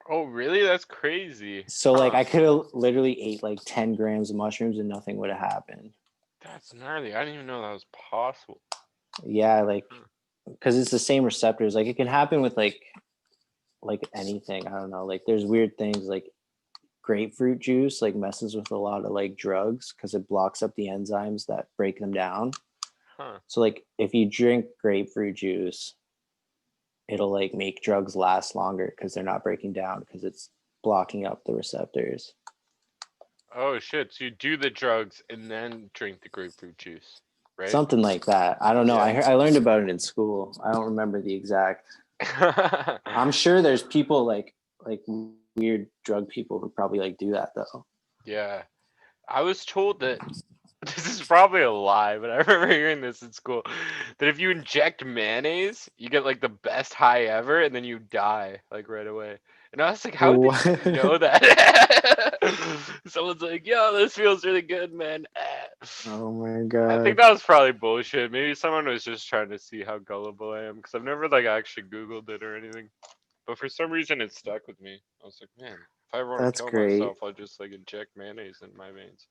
Oh, really? That's crazy. So like Huh. I could have literally ate like 10 grams of mushrooms and nothing would have happened. That's gnarly. I didn't even know that was possible. Yeah, like Huh. because it's the same receptors. Like it can happen with like anything. I don't know. Like there's weird things like grapefruit juice like messes with a lot of like drugs because it blocks up the enzymes that break them down. Huh. So like if you drink grapefruit juice, it'll like make drugs last longer because they're not breaking down because it's blocking up the receptors. Oh shit. So you do the drugs and then drink the grapefruit juice, right? Something like that. I don't know. Yeah. I learned about it in school. I don't remember the exact. I'm sure there's people like weird drug people who probably like do that though. Yeah. I was told that this is probably a lie, but I remember hearing this in school that if you inject mayonnaise, you get like the best high ever, and then you die like right away. And I was like, how did you know that? Someone's like, yo, this feels really good, man. Oh my I think god. that was probably bullshit. Maybe someone was just trying to see how gullible I am, because I've never like actually Googled it or anything. But for some reason, it stuck with me. I was like, man, if I ever want to That's kill great. myself, I'll just like inject mayonnaise in my veins.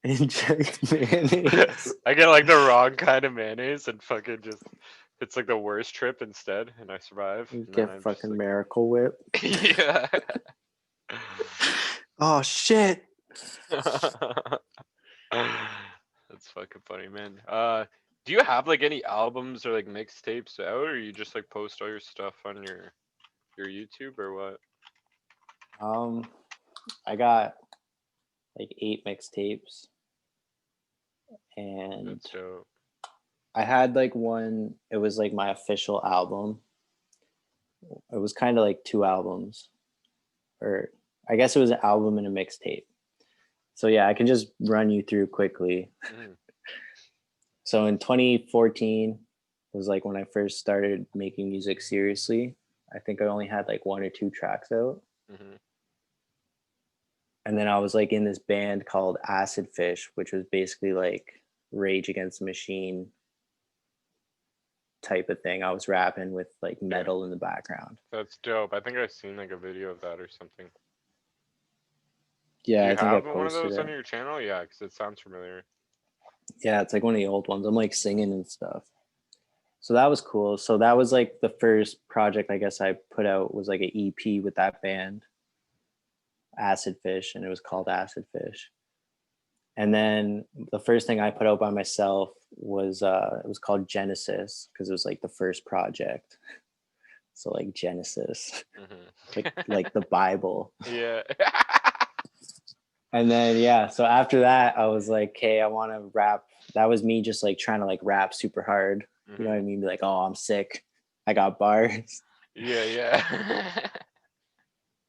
Inject mayonnaise. I get like the wrong kind of mayonnaise and fucking just it's like the worst trip instead, and I survive, You and then get I'm just fucking like, Miracle Whip. yeah. Oh shit. That's fucking funny, man. Do you have like any albums or like mixtapes out, or you just like post all your stuff on your YouTube or what? Um, I got like 8 mixtapes, and That's dope. I had like one. It was like my official album. It was kind of like 2 albums, or I guess it was an album and a mixtape. So yeah, I can just run you through quickly. Mm-hmm. So in 2014 was like when I first started making music seriously. I think I only had like 1 or 2 tracks out. Mm-hmm. And then I was like in this band called Acid Fish, which was basically like Rage Against the Machine type of thing. I was rapping with like Yeah, metal in the background. that's dope. I think I've seen like a video of that or something. Do Yeah, you I think I have one of posted those on it. your channel? Yeah, because it sounds familiar. Yeah, it's like one of the old ones. I'm like singing and stuff. So that was cool. So that was like the first project I guess I put out was like an EP with that band, Acid Fish, and it was called Acid Fish. And then the first thing I put out by myself was it was called Genesis because it was like the first project. So like Genesis, Mm-hmm. like the Bible. Yeah. And then yeah, so after that I was like, hey, I want to rap. That was me just like trying to like rap super hard. You know what Hmm. I mean? Be like, oh, I'm sick. I got bars. Yeah, yeah.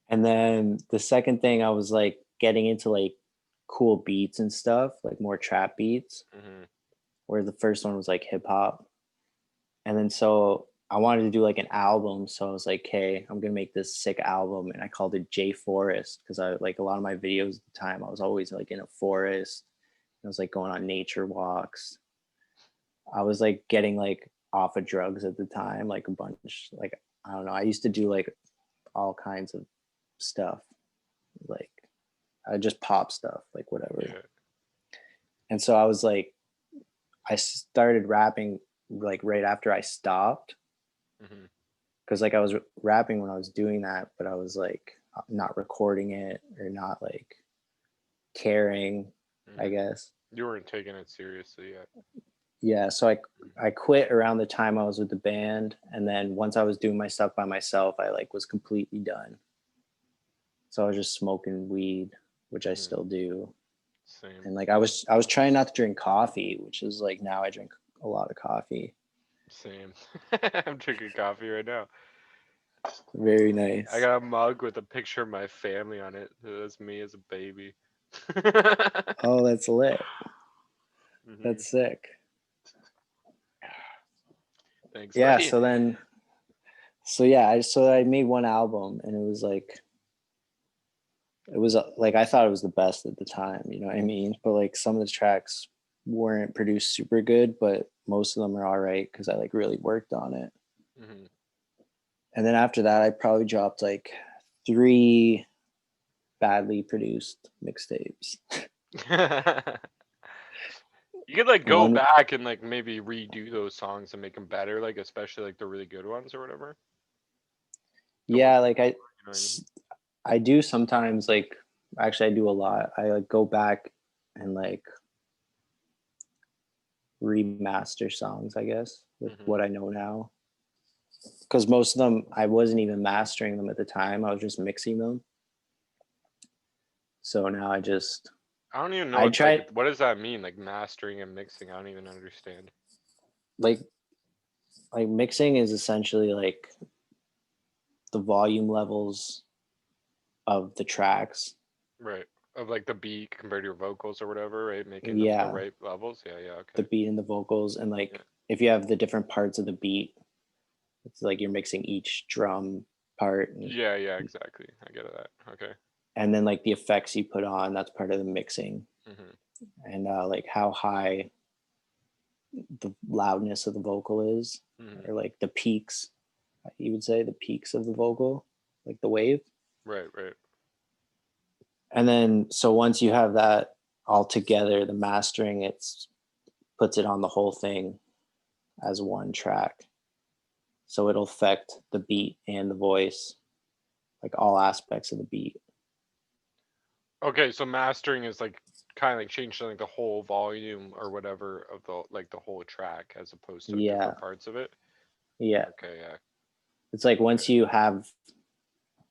And then the second thing I was like getting into like cool beats and stuff, like more trap beats, Hmm. where the first one was like hip hop. And then so I wanted to do like an album. So I was like, hey, I'm gonna make this sick album. And I called it J Forest because I like a lot of my videos at the time, I was always like in a forest. I was like going on nature walks. I was like getting like off of drugs at the time, like a bunch, like I don't know. I used to do like all kinds of stuff, like just pop stuff, like whatever. Yeah. And so I was like, I started rapping like right after I stopped Hmm. because like I was rapping when I was doing that, but I was like not recording it or not like caring, I Hmm. guess. You weren't taking it seriously yet. Yeah, so I quit around the time I was with the band, and then once I was doing my stuff by myself, I like was completely done. So I was just smoking weed, which I Hmm. still do. Same. And like I was trying not to drink coffee, which is like now I drink a lot of coffee. Same. I'm drinking coffee right now. Very I nice. got a mug with a picture of my family on it. That's me as a baby. Oh, that's lit. Hmm. That's sick. Thanks, Yeah. buddy. So then, so yeah, I made one album, and it was like I thought it was the best at the time. You know what I mean? But like some of the tracks weren't produced super good, but most of them are all right because I like really worked on it. Hmm. And then after that, I probably dropped like 3 badly produced mixtapes. You could like go One, back and like maybe redo those songs and make them better, like especially like the really good ones or whatever. The ones yeah, like before, you know what I mean? I do sometimes like actually I do a lot. I like go back and like remaster songs, I guess, with Hmm. what I know now. Because most of them I wasn't even mastering them at the time. I was just mixing them. So now I don't even know I what like try what does that mean? Like mastering and mixing. I don't even understand. like mixing is essentially like the volume levels of the tracks. Right. Of like the beat compared to your vocals or whatever, right? Making them the Yeah, right levels. Yeah, yeah, the okay. beat and the vocals, and Yeah. like if you have the different parts of the beat, it's like you're mixing each drum part, Yeah, yeah, exactly. I get that. Okay. and then like the effects you put on, that's part of the mixing, Hmm. and like how high the loudness of the vocal is, Hmm. or like the peaks, you would say the peaks of the vocal, like the wave. Right, right. And then so once you have that all together, the mastering it's puts it on the whole thing as one track. So it'll affect the beat and the voice, like all aspects of the beat. Okay, so mastering is like kind of like changing like the whole volume or whatever of the like the whole track as opposed to Yeah. different parts of it. Yeah. Okay, yeah. It's like Okay. once you have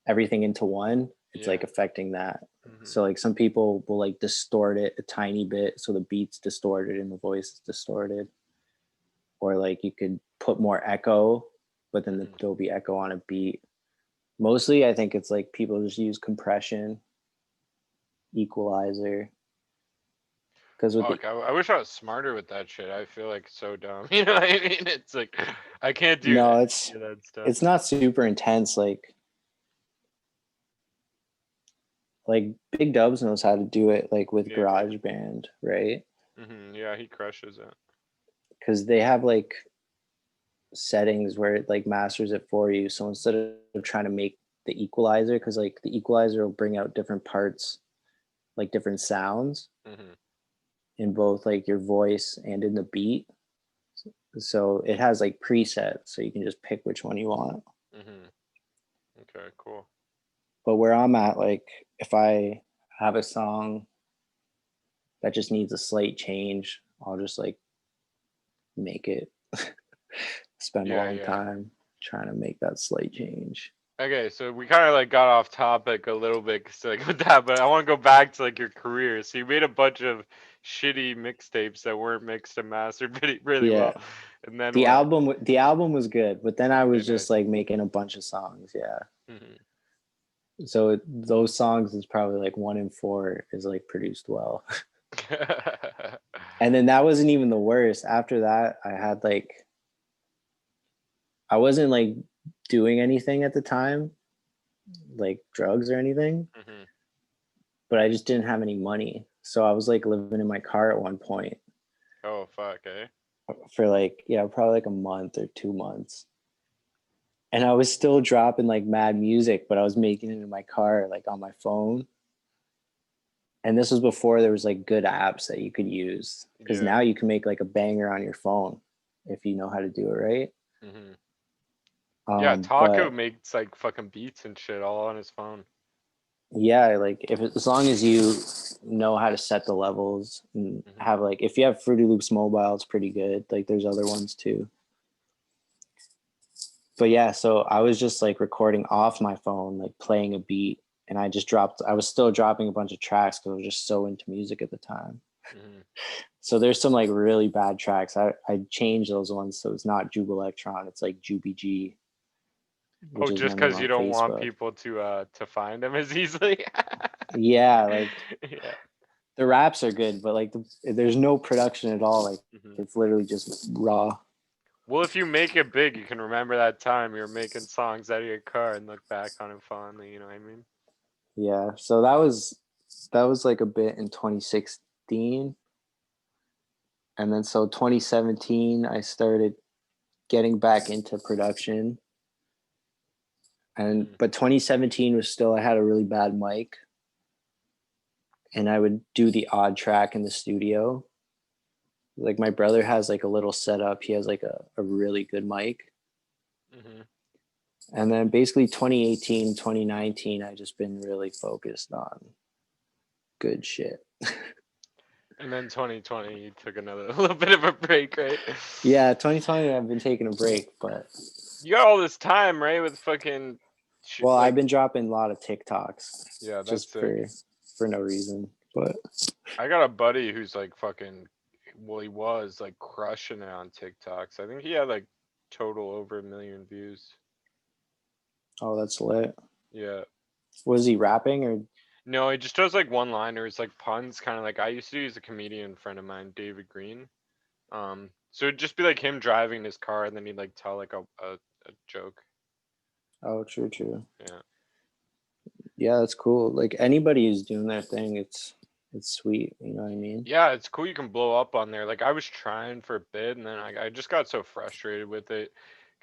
everything into one, it's like Yeah. affecting that. Hmm. So like some people will like distort it a tiny bit so the beat's distorted and the voice is distorted. Or like you could put more echo, but then Hmm. there'll be echo on a beat. Mostly I think it's like people just use compression, equalizer. Because with the Fuck, I wish I was smarter with that shit. I feel like so dumb. You know what I mean? It's like I can't do no, any of that stuff. it's not super intense. Like Big Dubs knows how to do it like with Yeah, yeah. GarageBand, right? Yeah, he crushes it. Because they have like settings where it like masters it for you. So instead of trying to make the equalizer, because like the equalizer will bring out different parts, like different sounds Hmm. in both like your voice and in the beat. So it has like presets, so you can just pick which one you want. Hmm. Okay, cool. But where I'm at, like if I have a song that just needs a slight change, I'll just like make it spend a Yeah, long yeah. time trying to make that slight change. Okay, so we kind of like got off topic a little bit 'cause, like with that, but I want to go back to like your career. So you made a bunch of shitty mixtapes that weren't mixed and mastered really, really Yeah. well, and then what? The album was good, but then I Okay, was just nice. like making a bunch of songs. Yeah. Hmm. So those songs is probably like 1 in 4 is like produced well. And then that wasn't even the worst. After that, I had like I wasn't like doing anything at the time, like drugs or anything, Hmm. but I just didn't have any money. So I was like living in my car at one point Oh fuck, eh? for like, yeah, probably like a month or 2 months. And I was still dropping like mad music, but I was making it in my car, like on my phone. And this was before there was like good apps that you could use. Because Yeah. now you can make like a banger on your phone if you know how to do it right. Hmm. Yeah, Taco But makes like fucking beats and shit all on his phone. yeah, like if as long as you know how to set the levels and Hmm. have like if you have Fruity Loops mobile, it's pretty good. Like there's other ones too. But yeah, so I was just like recording off my phone, like playing a beat, and I was still dropping a bunch of tracks because I was just so into music at the time. Hmm. So there's some like really bad tracks. I changed those ones so it's not Jub Electron, it's like Juby G. which Oh, is my just name because you on don't want Facebook. people to find him as easily. Yeah, like Yeah. the raps are good, but like there's no production at all. Like Hmm. it's literally just raw. Well, if you make it big, you can remember that time you were making songs out of your car and look back on it fondly. You know what I mean? Yeah. So that was like a bit in 2016. And then so 2017 I started getting back into production. And Hmm. but 2017 was still I had a really bad mic and I would do the odd track in the studio. Like my brother has like a little setup. He has like a really good mic. Hmm. And then basically 2018, 2019, I just been really focused on good shit. And then 2020, you took another little bit of a break, right? Yeah, 2020 I've been taking a break, but You got all this time, right? With fucking, well, I've like, been dropping a lot of TikToks yeah, that's just sick. for no reason. But I got a buddy who's like fucking, well, he was like crushing it on TikToks. I think he had like total over 1 million views. oh, that's lit. Yeah. Was he rapping or No, he just does like one-liners, like puns, kind of like I used to use a comedian friend of mine, David Green. So it'd just be like him driving his car, and then he'd like tell like a joke. oh, true, true. Yeah. Yeah, that's cool. Like anybody who's doing their thing, it's sweet. You know what I mean? Yeah, it's cool you can blow up on there. Like I was trying for a bit, and then I just got so frustrated with it,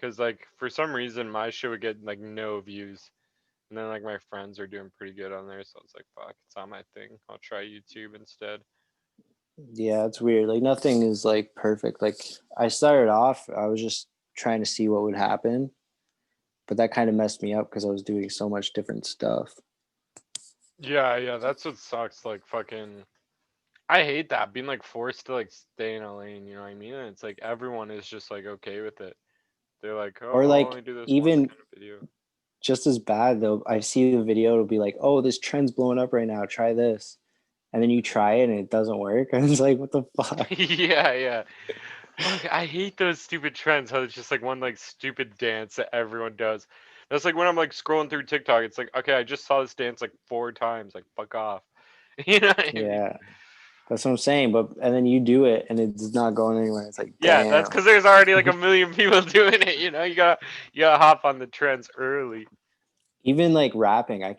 cause like for some reason my shit would get like no views, and then like my friends are doing pretty good on there, so it's like fuck, it's not my thing. I'll try YouTube instead. Yeah, it's weird. Like nothing is like perfect. Like I started off, I was just trying to see what would happen, but that kind of messed me up because I was doing so much different stuff. Yeah, yeah, that's what sucks. Like fucking, I hate that being like forced to like stay in a lane. You know what I mean? And it's like everyone is just like okay with it. They're like, oh, Or I'll like only do this one even kind of video. just as bad though, I see the video, it'll be like, oh, this trend's blowing up right now. Try this. And then you try it and it doesn't work. And it's like, what the fuck? Yeah, yeah. Fuck, I hate those stupid trends. How it's just like one like stupid dance that everyone does. That's like when I'm like scrolling through TikTok. It's like, okay, I just saw this dance like 4 times. Like, fuck off. You know what I mean? Yeah, that's what I'm saying. But and then you do it and it's not going anywhere. It's like, Yeah, that's damn. because there's already like 1 million people doing it. You gotta hop on the trends early. Even like rapping, I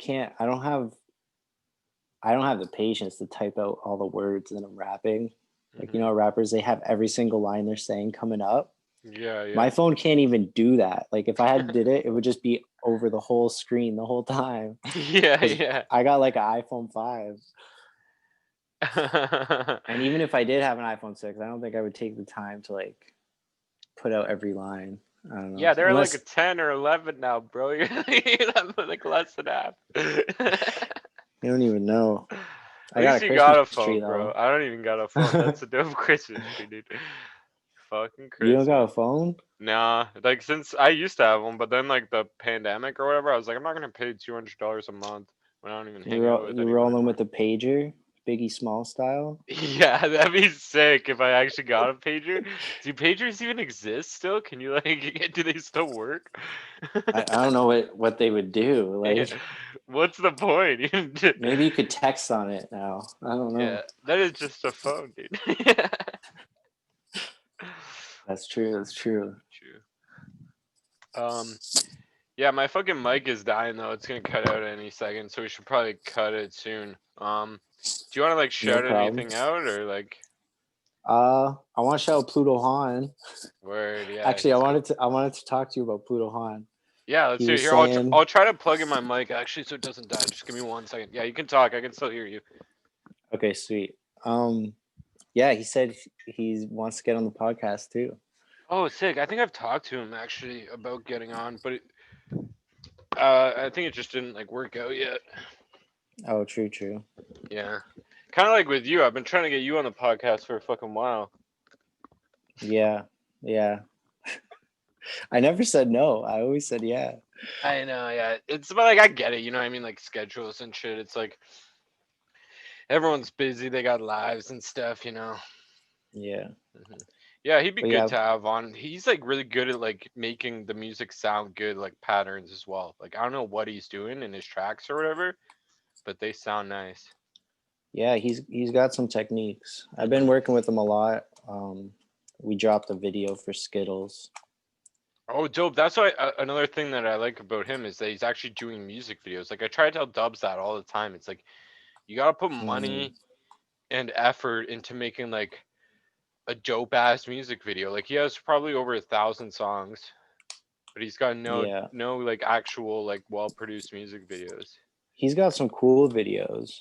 don't have the patience to type out all the words that I'm rapping. Like, Hmm. rappers, they have every single line they're saying coming up. Yeah, My yeah. phone can't even do that. Like if I had did it, it would just be over the whole screen the whole time. Yeah, Because yeah. I got like an iPhone 5. And even if I did have an iPhone 6, I don't think I would take the time to like put out every line. I don't know. Yeah, they're like a Unless 10 or 11 now, bro. You're like less than half. you don't even know. At I got a least you got Christmas a tree phone, bro. though. I don't even got a phone. That's a dope Christmas tree, dude. Fucking You don't got a Christmas. phone? Nah, like since I used to have one, but then like the pandemic or whatever, I was like, I'm not gonna pay $200 a month when I don't even hang out with You're anyone rolling anymore. with a pager, Biggie Small style. Yeah, that'd be sick if I actually got a pager. Do pagers even exist still? Can you like, do they still work? I don't know what they would do. Yeah. Like What's the point? maybe you could text on it now. I don't Yeah, know. that is just a phone, dude. That's true. That's true. True. Um, yeah, my fucking mic is dying though. It's gonna cut out any second, so we should probably cut it soon. Do you want to like No shout problem. anything out or like I want to shout out Pluto Han. word? Yeah, Actually, he's I wanted to talk to you about Pluto Han. yeah. Let's He do it was here. saying, I'll try to plug in my mic actually so it doesn't die. Just give me 1 second. Yeah, you can talk. I can still hear you. okay, sweet. Yeah, he said he wants to get on the podcast too. Oh, sick. I think I've talked to him actually about getting on, but I think it just didn't like work out yet. Oh, true, true. Yeah. Kind of like with you. I've been trying to get you on the podcast for a fucking while. Yeah, yeah. I never said no. I always said yeah. I know, yeah. It's but like I get it, you know what I mean? Like schedules and shit. It's like everyone's busy, they got lives and stuff, you know. Yeah. Hmm. Yeah, he'd be But good yeah, to have on. He's like really good at like making the music sound good, like patterns as well. Like I don't know what he's doing in his tracks or whatever, but they sound nice. yeah, he's got some techniques. I've been Hmm. working with him a lot. We dropped a video for Skittles. Oh, dope. That's why another thing that I like about him is that he's actually doing music videos. Like I try to tell Dubs that all the time. It's like you gotta put Mm, money and effort into making like a dope ass music video. Like he has probably over 1,000 songs, but he's got yeah, no like actual like well produced music videos. he's got some cool videos.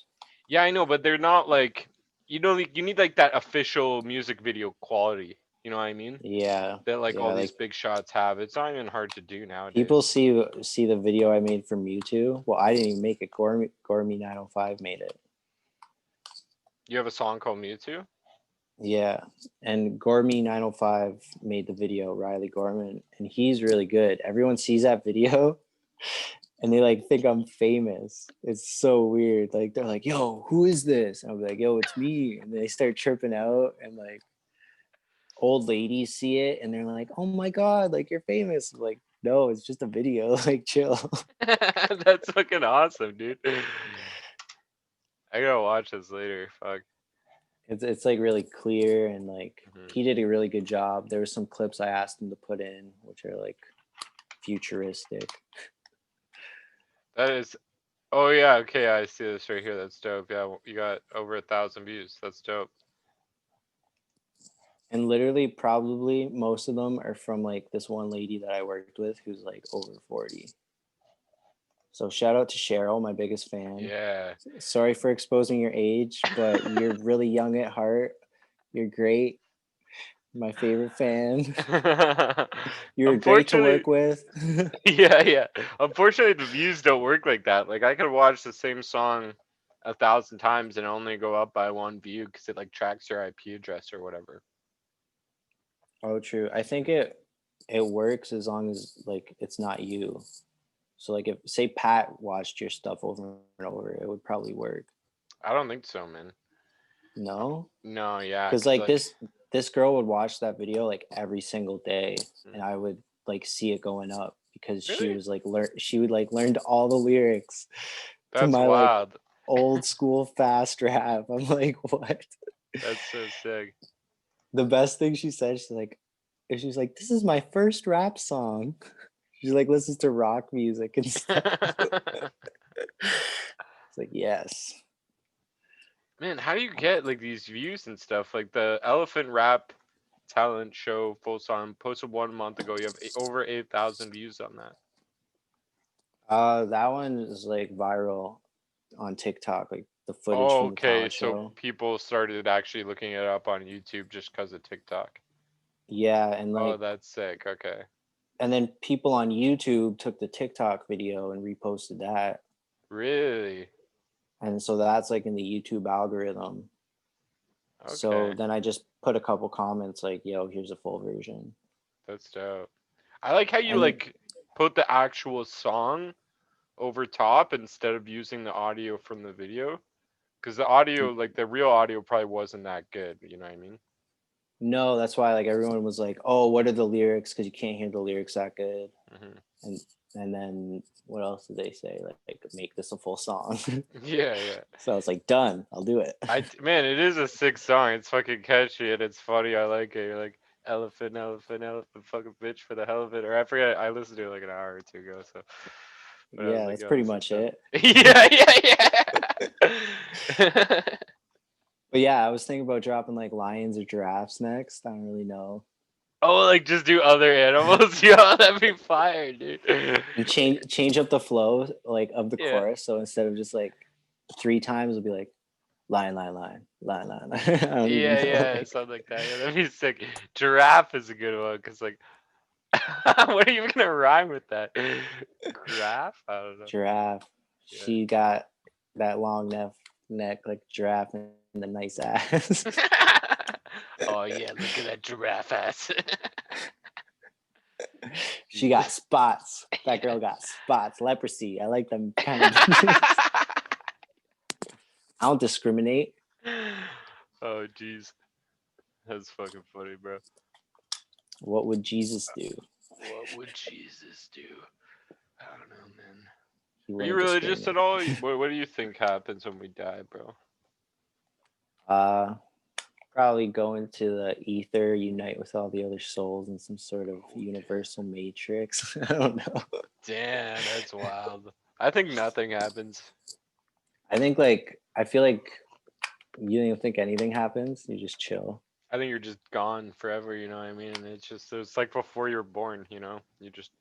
Yeah, I know, but they're not like you know like, you need like that official music video quality. You know what I mean? Yeah, That like all yeah, these like big shots have. It's not even hard to do people nowadays. see the video I made for Mewtwo. Well, I didn't even make it. Gormy 905 made it. You have a song called Mewtwo? Yeah, and Gormy 905 made the video, Riley Gorman, and he's really good. Everyone sees that video and they like think I'm famous. It's so weird. Like they're like, "Yo, who is this?" And I'm like, "Yo, it's me." And they start tripping out, and like old ladies see it and they're like, "Oh my god, like you're famous." I'm like, no, it's just a video. Like chill. That's fucking awesome, dude. I gotta watch this later. Fuck. It's like really clear and like Hmm. he did a really good job. There were some clips I asked him to put in, which are like futuristic. That is. Oh yeah. Okay, I see this right here. That's dope. Yeah, you got over 1,000 views. That's dope. And literally, probably most of them are from like this one lady that I worked with who's like over 40. So shout out to Cheryl, my biggest fan. Yeah. Sorry for exposing your age, but you're really young at heart. You're great. My favorite fan. You're great to Unfortunately, work with. yeah. Unfortunately, the views don't work like that. Like I could watch the same song 1,000 times and only go up by one view because it like tracks your IP address or whatever. Oh, true. I think it works as long as like it's not you. So like if say Pat watched your stuff over and over, it would probably work. I don't think so, man. No? No, yeah, Because because like like, this girl would watch that video like every single day, and mm, I would like see it going up because she really, was like she would like learned all the lyrics to that's my like wild. old school fast rap. I'm like, what? That's so sick. The best thing she said, she's like, this is my first rap song. She's like listens to rock music and stuff. It's like, yes. Man, how do you get like these views and stuff? Like the Elephant Rap talent show full song posted 1 month ago. You have over 8,000 views on that. That one is like viral on TikTok, like the footage Oh, from the okay. talent So show. people started actually looking it up on YouTube just because of TikTok. Yeah, and Oh, like that's sick. Okay. and then people on YouTube took the TikTok video and reposted that. Really? And so that's like in the YouTube algorithm. So Okay. then I just put a couple comments like, yo, here's a full version. That's dope. I like how you And like put the actual song over top instead of using the audio from the video. Because the audio, like the real audio, probably wasn't that good. You know what I mean? no, that's why like everyone was like, oh, what are the lyrics? Because you can't hear the lyrics that good. Hmm. And and then what else did they say? Like make this a full song. Yeah, yeah. So I was like, done, I'll do it. Man, it is a sick song. It's fucking catchy and it's funny. I like it. You're like elephant, elephant, elephant, fucking bitch for the hell of it. Or I forget. I listened to it like an hour or two ago. So, but I was Yeah, like, that's yo, pretty this is much dope. it. Yeah, yeah. But yeah, I was thinking about dropping like lions or giraffes next. I don't really know. Oh, like just do other animals. Yo, that'd be fire, dude. And change up the flow like of the Yeah. chorus. So instead of just like three times, it'll be like lion, lion, lion, lion, lion, lion. I don't even Yeah, know. yeah, Like something like that. Yeah, that'd be sick. Giraffe is a good one because, like, what are you gonna rhyme with that? Graph? I don't know. giraffe. Yeah. She got that long neck like giraffe and the nice ass. Oh yeah, look at that giraffe ass. She got spots. That Yeah. girl got spots. Leprosy. I like them kind of bitches. I don't discriminate. Oh jeez, that's fucking funny, bro. What would Jesus do? What would Jesus do? I don't know, man. He Are you wouldn't religious at discriminate. all? What do you think happens when we die, bro? Uh, Probably go into the ether, unite with all the other souls in some sort of Oh, universal matrix. I don't know. damn, that's wild. I think nothing happens. I feel like you don't think anything happens. You just chill. I think you're just gone forever, you know what I mean? And it's like before you were born, you know? You just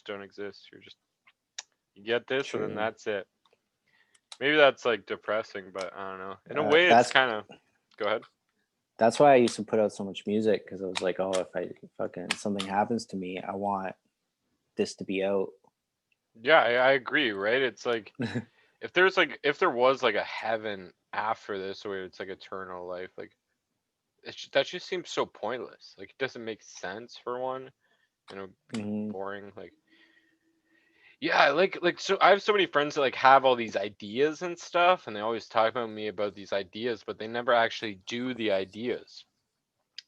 don't exist. You get this and then True. that's it. Maybe that's like depressing, but I don't know. In a way it's That's kind of go ahead. that's why I used to put out so much music because I was like, oh, if I fucking something happens to me, I want this to be out. Yeah, I agree, right? It's like if there was like a heaven after this where it's like eternal life, like that just seems so pointless. Like it doesn't make sense for one, be Hmm. boring. Like yeah, so I have so many friends that like have all these ideas and stuff, and they always talk about me about these ideas, but they never actually do the ideas,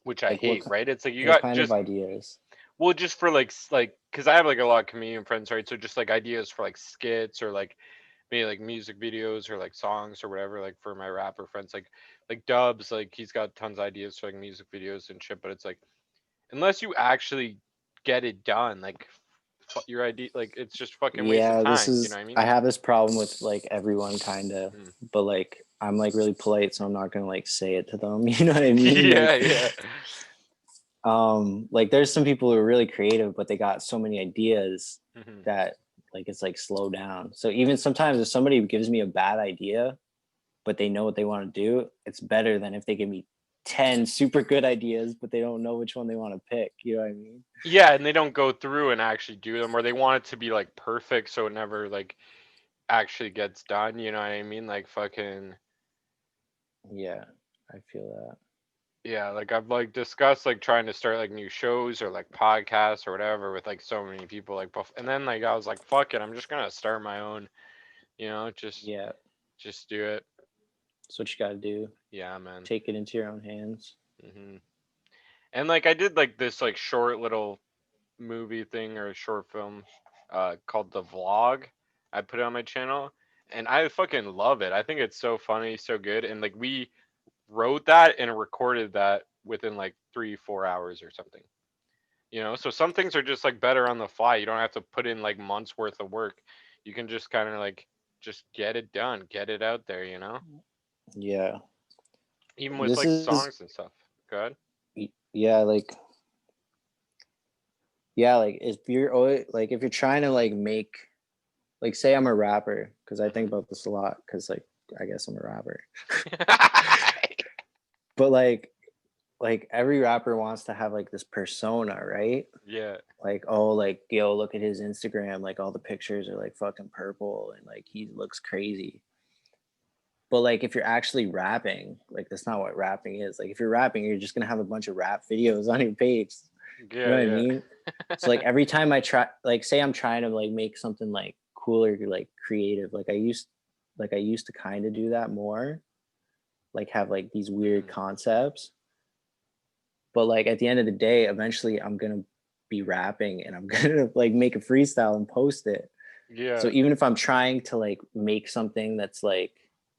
which I Like what? hate, right? It's like you What got kind of just ideas? well, just for like, cause I have like a lot of comedian friends, right? So just like ideas for like skits or like maybe like music videos or like songs or whatever. Like for my rapper friends, like Dubs, like he's got tons of ideas for like music videos and shit. But it's like unless you actually get it done, like your idea, like it's just fucking waste of Yeah, this time. You know is. what I mean? I have this problem with like everyone, kind of, Mm. but like I'm like really polite, so I'm not gonna like say it to them. You know what I mean? Yeah, yeah. Like there's some people who are really creative, but they got so many ideas Hmm. that like it's like slow down. So even sometimes if somebody gives me a bad idea, but they know what they want to do, it's better than if they give me 10 super good ideas, but they don't know which one they want to pick. You know what I mean? Yeah, and they don't go through and actually do them, or they want it to be like perfect, so it never like actually gets done. You know what I mean? Like fucking Yeah, I feel that. yeah. Like I've like discussed like trying to start like new shows or like podcasts or whatever with like so many people like and then like I was like fuck it, I'm just gonna start my own. You know, Yeah, just do it. that's what you got to do. Yeah, man. Take it into your own hands. Hmm. And like I did like this like short little movie thing or a short film called The Vlog. I put it on my channel and I fucking love it. I think it's so funny, so good. And like we wrote that and recorded that within like 3 4 hours or something. You know, so some things are just like better on the fly. You don't have to put in like months worth of work. You can just kind of like just get it done, get it out there, you know? Yeah. Even with This like is, songs and stuff. Good. yeah, like if you're always, like if you're trying to like make, like say I'm a rapper, because I think Hmm. about this a lot, because like I guess I'm a rapper. But like every rapper wants to have like this persona, right? Yeah. Like, oh, like yo, look at his Instagram, like all the pictures are like fucking purple and like he looks crazy. But like if you're actually rapping, like that's not what rapping is. Like if you're rapping, you're just gonna have a bunch of rap videos on your page. You know Yeah, what I yeah. mean? So like every time I try, like say I'm trying to like make something like cooler, like creative, like I used to kind of do that more, like have like these weird Hmm. concepts. But like at the end of the day, eventually I'm gonna be rapping and I'm gonna like make a freestyle and post it. So Yeah. even if I'm trying to like make something that's like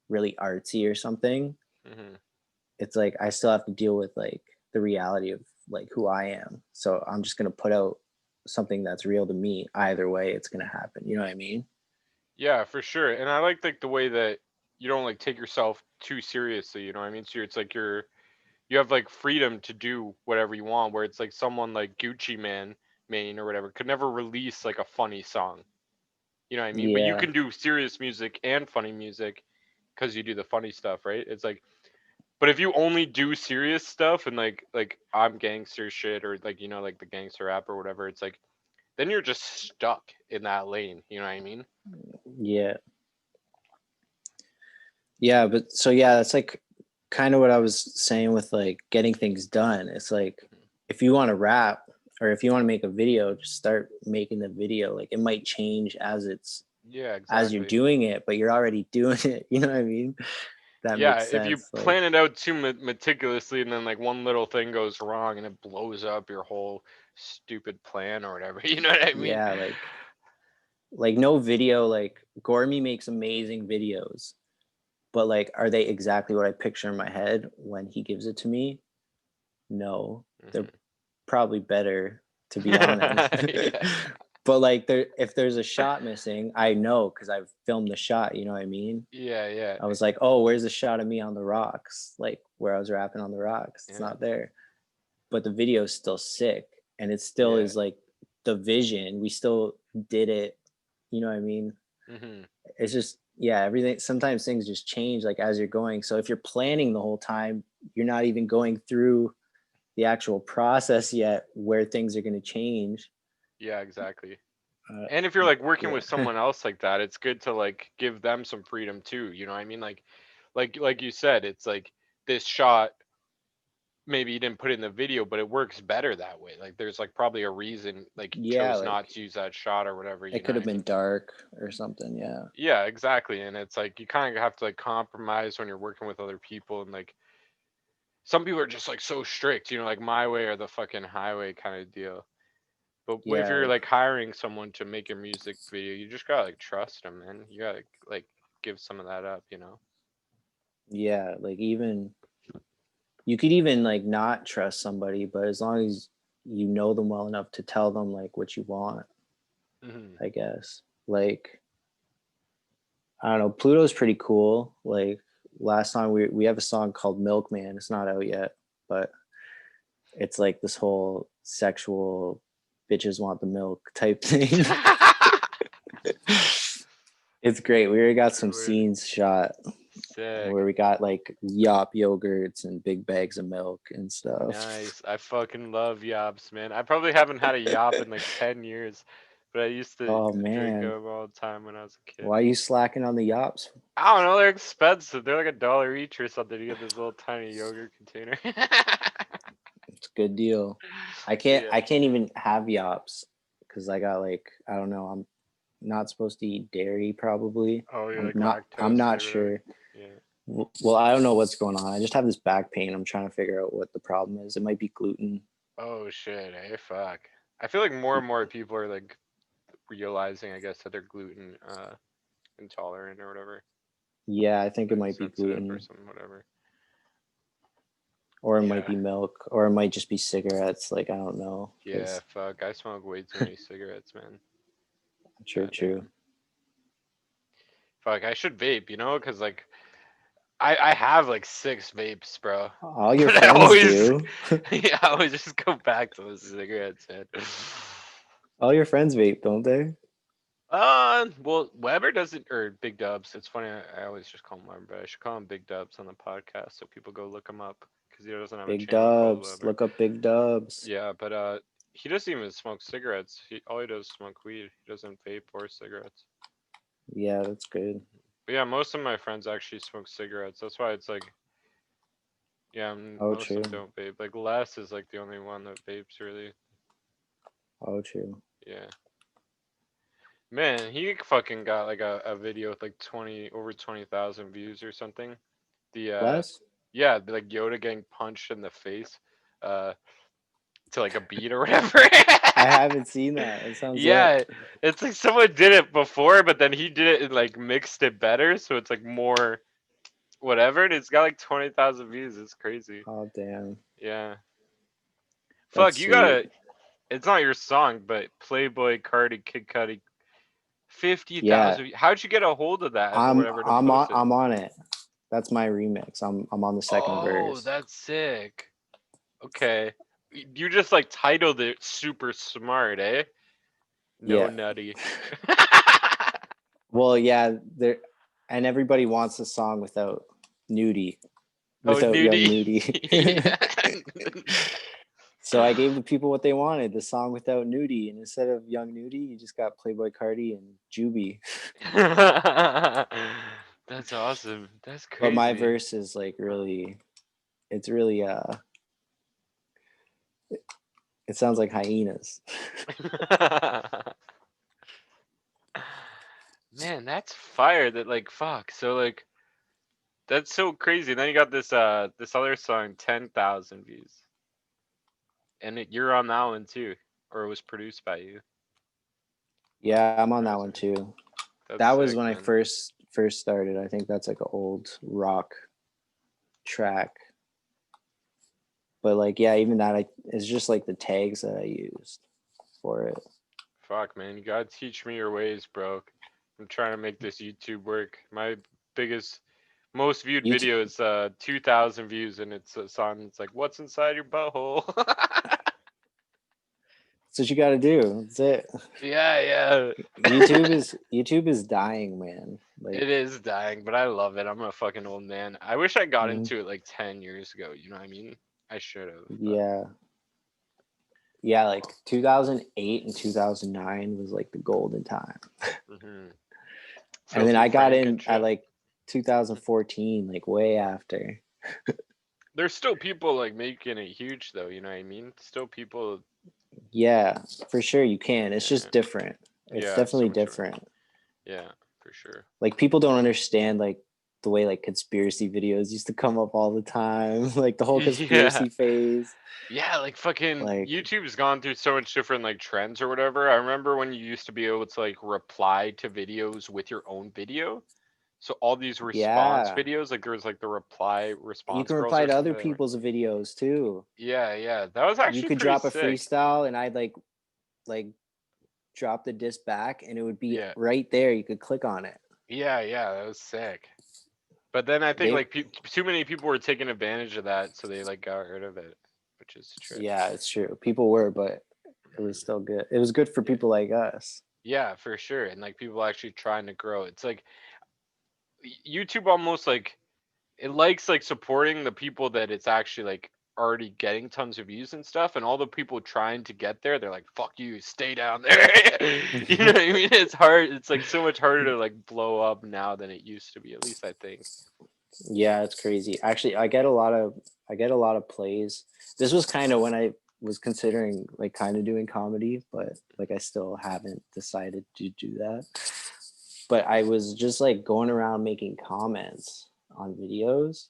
really artsy or something, Hmm. it's like I still have to deal with like the reality of like who I am. So I'm just gonna put out something that's real to me. Either way, it's gonna happen. You know what I mean? Yeah, for sure. And I like the way that you don't like take yourself too seriously, you know what I mean? So it's like you have like freedom to do whatever you want, where it's like someone like Gucci Mane or whatever could never release like a funny song. You know what I mean? But you Yeah, can do serious music and funny music because you do the funny stuff, right? It's like but if you only do serious stuff and like I'm gangster shit or like like the gangster rap or whatever, it's like then you're just stuck in that lane, you know what I mean? yeah, yeah. But so yeah, that's like kind of what I was saying with like getting things done. It's like if you want to rap or if you want to make a video, just start making the video. Like it might change Yeah, as you're exactly. doing it, but you're already doing it. You know what I mean? that Yeah, makes if you sense. Like, plan it out too meticulously and then like one little thing goes wrong and it blows up your whole stupid plan or whatever, you know what I mean? yeah, like no video. Like Gormy makes amazing videos, but like, are they exactly what I picture in my head when he gives it to me? No, they're probably better, to be honest. Yeah. But like, if there's a shot missing, I know because I've filmed the shot. You know what I mean? Yeah, yeah, I was like, oh, where's the shot of me on the rocks? Like where I was rapping on the rocks. It's yeah, not there. But the video is still sick, and it still yeah. is like the vision. We still did it. You know what I mean? Hmm. It's just, yeah, everything. Sometimes things just change like as you're going. So if you're planning the whole time, you're not even going through the actual process yet where things are going to change. Yeah, exactly. Uh, And if you're like working yeah. with someone else like that, it's good to like give them some freedom too. You know what I mean? Like you said, it's like this shot maybe you didn't put it in the video, but it works better that way. Like there's like probably a reason like you Yeah, chose not like to use that shot or whatever, you it know could what have I been mean? dark or something. Yeah. Yeah, exactly. And it's like you kind of have to like compromise when you're working with other people and like some people are just like so strict, you know, like my way or the fucking highway kind of deal. But if Yeah. you're Like, like hiring someone to make your music video, you just gotta like trust them, man. You gotta like give some of that up, you know? yeah. Like, even you could even like not trust somebody, but as long as you know them well enough to tell them like what you want, Hmm. I guess. Like, I don't know, Pluto's pretty cool. Like last song, we have a song called Milkman. It's not out yet, but it's like this whole sexual bitches want the milk type thing. It's great. We already got some Word. scenes shot Sick. where we got like yop yogurts and big bags of milk and stuff. Nice. I fucking love yops, man. I probably haven't had a yop in like 10 years, but I used to Oh drink man, them all the time when I was a kid. why are you slacking on the yops? I don't know, they're expensive. They're like $1 each or something. You get this little tiny yogurt container. It's a good deal. I can't Yeah. I can't even have yops because I got like, I don't know, I'm not supposed to eat dairy probably. Oh, you're I'm like not I'm lactose not or whatever. sure. Yeah. Well, I don't know what's going on. I just have this back pain. I'm trying to figure out what the problem is. It might be gluten. Oh shit, eh? Fuck. I feel like more and more people are like realizing, I guess, that they're gluten intolerant or whatever, Yeah, I think it like might be sensitive or gluten, something, whatever. or it might Yeah. be milk, or it might just be cigarettes. Like, I don't know, Yeah, because fuck. I smoke way too many cigarettes, man. true, true. Goddamn. Fuck, I should vape, you know, because like I have like 6 vapes, bro. All your But I friends always, do. yeah, I always just go back to the cigarettes, man. All your friends vape, don't they? Well, Weber doesn't, or Big Dubs. It's funny, I always just call him Weber, but I should call him Big Dubs on the podcast so people go look him up because he doesn't have a Big channel called Dubs. Weber. Look up Big Dubs. Yeah, but he doesn't even smoke cigarettes. All he does is smoke weed. He doesn't vape or cigarettes. Yeah, that's good. But yeah, most of my friends actually smoke cigarettes. That's why it's like, yeah, Oh, most of them true. don't vape. Like Les is like the only one that vapes really. Oh, true. Yeah. Man, he fucking got like a video with like 20 over 20,000 views or something. The Less? yeah, like Yoda getting punched in the face uh to like a beat or whatever. I haven't seen that. It sounds lit. Yeah, it's like someone did it before, but then he did it and like mixed it better, so it's like more whatever, and it's got like 20,000 views. It's crazy. Oh, damn. Yeah. Fuck, That's you sweet. gotta. It's not your song, but Playboy Cardi Kid Cudi Yeah, 50,000. How'd you get a hold of that or whatever to post it? I'm on it. That's my remix. I'm on the second Oh, verse. that's sick. Okay. You just like titled it super smart, eh? No Yeah. nutty. Well, yeah, there, and everybody wants a song Oh, without young nudie. nudie. Yeah. So I gave the people what they wanted, the song without nudie, and instead of young nudie, you just got Playboy Cardi and Juby. That's awesome. That's But my crazy. verse is like really, it's really it sounds like hyenas. Man, that's fire that like fuck. So like That's so crazy. And then you got this other song, 10,000 views, and you're on that one too, or it was produced by you. Yeah, I'm on that one Surprising. too. That's That was sick, when I man. first started. I think that's like an old rock track. But like, yeah, even that, it's just like the tags that I used for it. Fuck, man, you gotta teach me your ways, bro. I'm trying to make this YouTube work. My biggest, most viewed YouTube, video is 2,000 views, and it's a song that's like, "What's inside your butthole?" that's what you got to do. That's it. Yeah, yeah. YouTube is dying, man. Like, It is dying, but I love it. I'm a fucking old man. I wish I got mhm, into it like 10 years ago. You know what I mean? I should have, but yeah, yeah, like 2008 and 2009 was like the golden time. hmm And then Filthy I got Frank and in at shit. like 2014, like way after. There's still people like making it huge though. You know what I mean? Still people. Yeah, for sure you can. It's Yeah, just different. It's yeah, so definitely much more. different. Yeah, for sure. Like people don't understand like the way like conspiracy videos used to come up all the time, like the whole Yeah. conspiracy phase. Yeah, like fucking Like, YouTube's gone through so much different like trends or whatever. I remember when you used to be able to like reply to videos with your own video. So all these response yeah, videos, like there was like the reply you response can girls reply or to other something. people's videos too. Yeah, yeah. That was You actually could pretty drop a sick. freestyle and I'd like drop the disc back and it would be Yeah. right there. You could click on it. Yeah, yeah, that was sick. But then I think They like too many people were taking advantage of that, so they like got rid of it, which is a trip. Yeah, it's true. People were, but it was Mhm. still good. It was good for Yeah. people like us. Yeah, for sure. And like people actually trying to grow. It's like YouTube almost like it likes like supporting the people that it's actually like already getting tons of views and stuff, and all the people trying to get there, they're like, "Fuck you, stay down there." You know what I mean? It's hard. It's like so much harder to like blow up now than it used to be. At least I think. Yeah, it's crazy. Actually, I get a lot of plays. This was kind of when I was considering like kind of doing comedy, but like I still haven't decided to do that. But I was just like going around making comments on videos,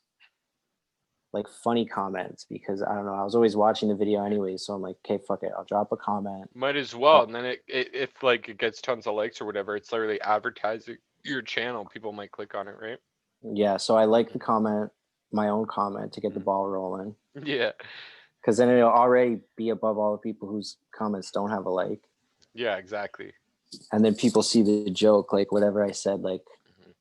like funny comments because I don't know, I was always watching the video anyway, so I'm like, okay, fuck it, I'll drop a comment. Might as well, Oh, and then if like it gets tons of likes or whatever, it's literally advertising your channel. People might click on it, right? yeah, so I like the comment, my own comment to get the Mhm. ball rolling Yeah, because then it'll already be above all the people whose comments don't have a like. yeah, exactly. And then people see the joke, like whatever I said, like, Mhm.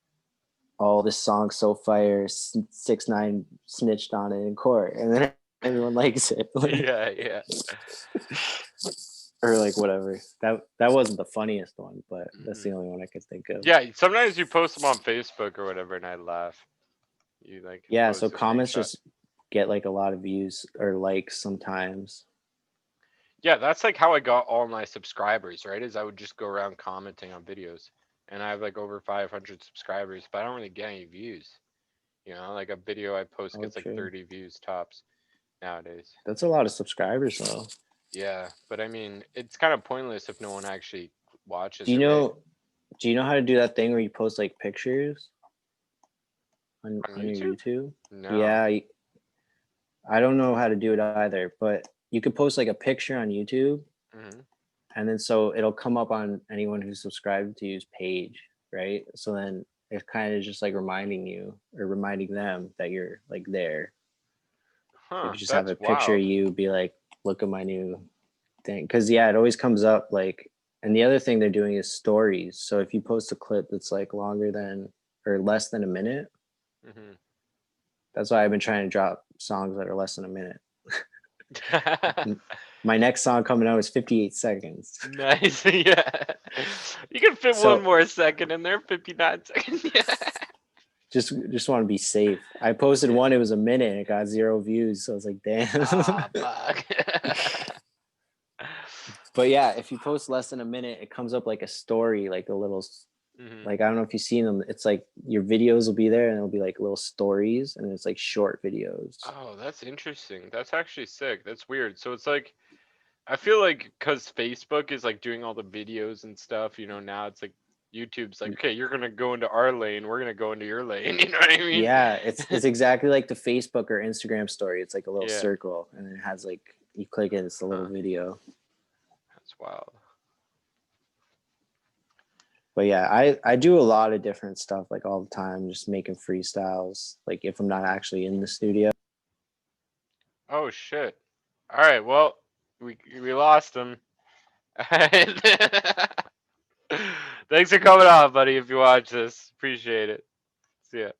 oh, this song's so fire, 6ix9ine snitched on it in court, and then everyone likes it, like, Yeah, yeah. or like whatever. That wasn't the funniest one, but that's Hmm. the only one I could think of. Yeah, sometimes you post them on Facebook or whatever, and I laugh. You like Yeah, so post a comments screenshot. just get like a lot of views or likes sometimes. Yeah, that's like how I got all my subscribers, right? Is I would just go around commenting on videos, and I have like over 500 subscribers, but I don't really get any views. You know, like a video I post Oh, gets like true. 30 views tops nowadays. That's a lot of subscribers though. Yeah, but I mean, it's kind of pointless if no one actually Do watches you it, right? know do you know how to do that thing where you post like pictures On on your YouTube? YouTube? No. Yeah, I don't know how to do it either, but you could post like a picture on YouTube Hmm. and then so it'll come up on anyone who's subscribed to you's page, right? So then it's kind of just like reminding you or reminding them that you're like there. If Huh, you just have a that's picture of wild. you, be like, look at my new thing. Because yeah, it always comes up like. And the other thing they're doing is stories. So if you post a clip that's like longer than or less than a minute, Hmm. that's why I've been trying to drop songs that are less than a minute. My next song coming out is 58 seconds. Nice. Yeah. You can fit one So more second in there, 59 seconds. Yeah. just want to be safe. I posted Yeah. one, it was a minute and it got 0 views. So I was like, damn. Ah, fuck. But yeah, if you post less than a minute, it comes up like a story, like a little Hmm. like I don't know if you've seen them. It's like your videos will be there and it'll be like little stories and it's like short videos. Oh, that's interesting. That's actually sick. That's weird. So it's like I feel like because Facebook is like doing all the videos and stuff, you know, now it's like YouTube's like, okay, you're gonna go into our lane, we're gonna go into your lane. You know what I mean? Yeah, it's exactly like the Facebook or Instagram story. It's like a little Yeah. circle, and it has like you click it, it's a little video. That's wild. But yeah, I do a lot of different stuff like all the time, just making freestyles. Like if I'm not actually in the studio. Oh shit. All right. Well, we lost him. Thanks for coming on, buddy. If you watch this, appreciate it. See ya.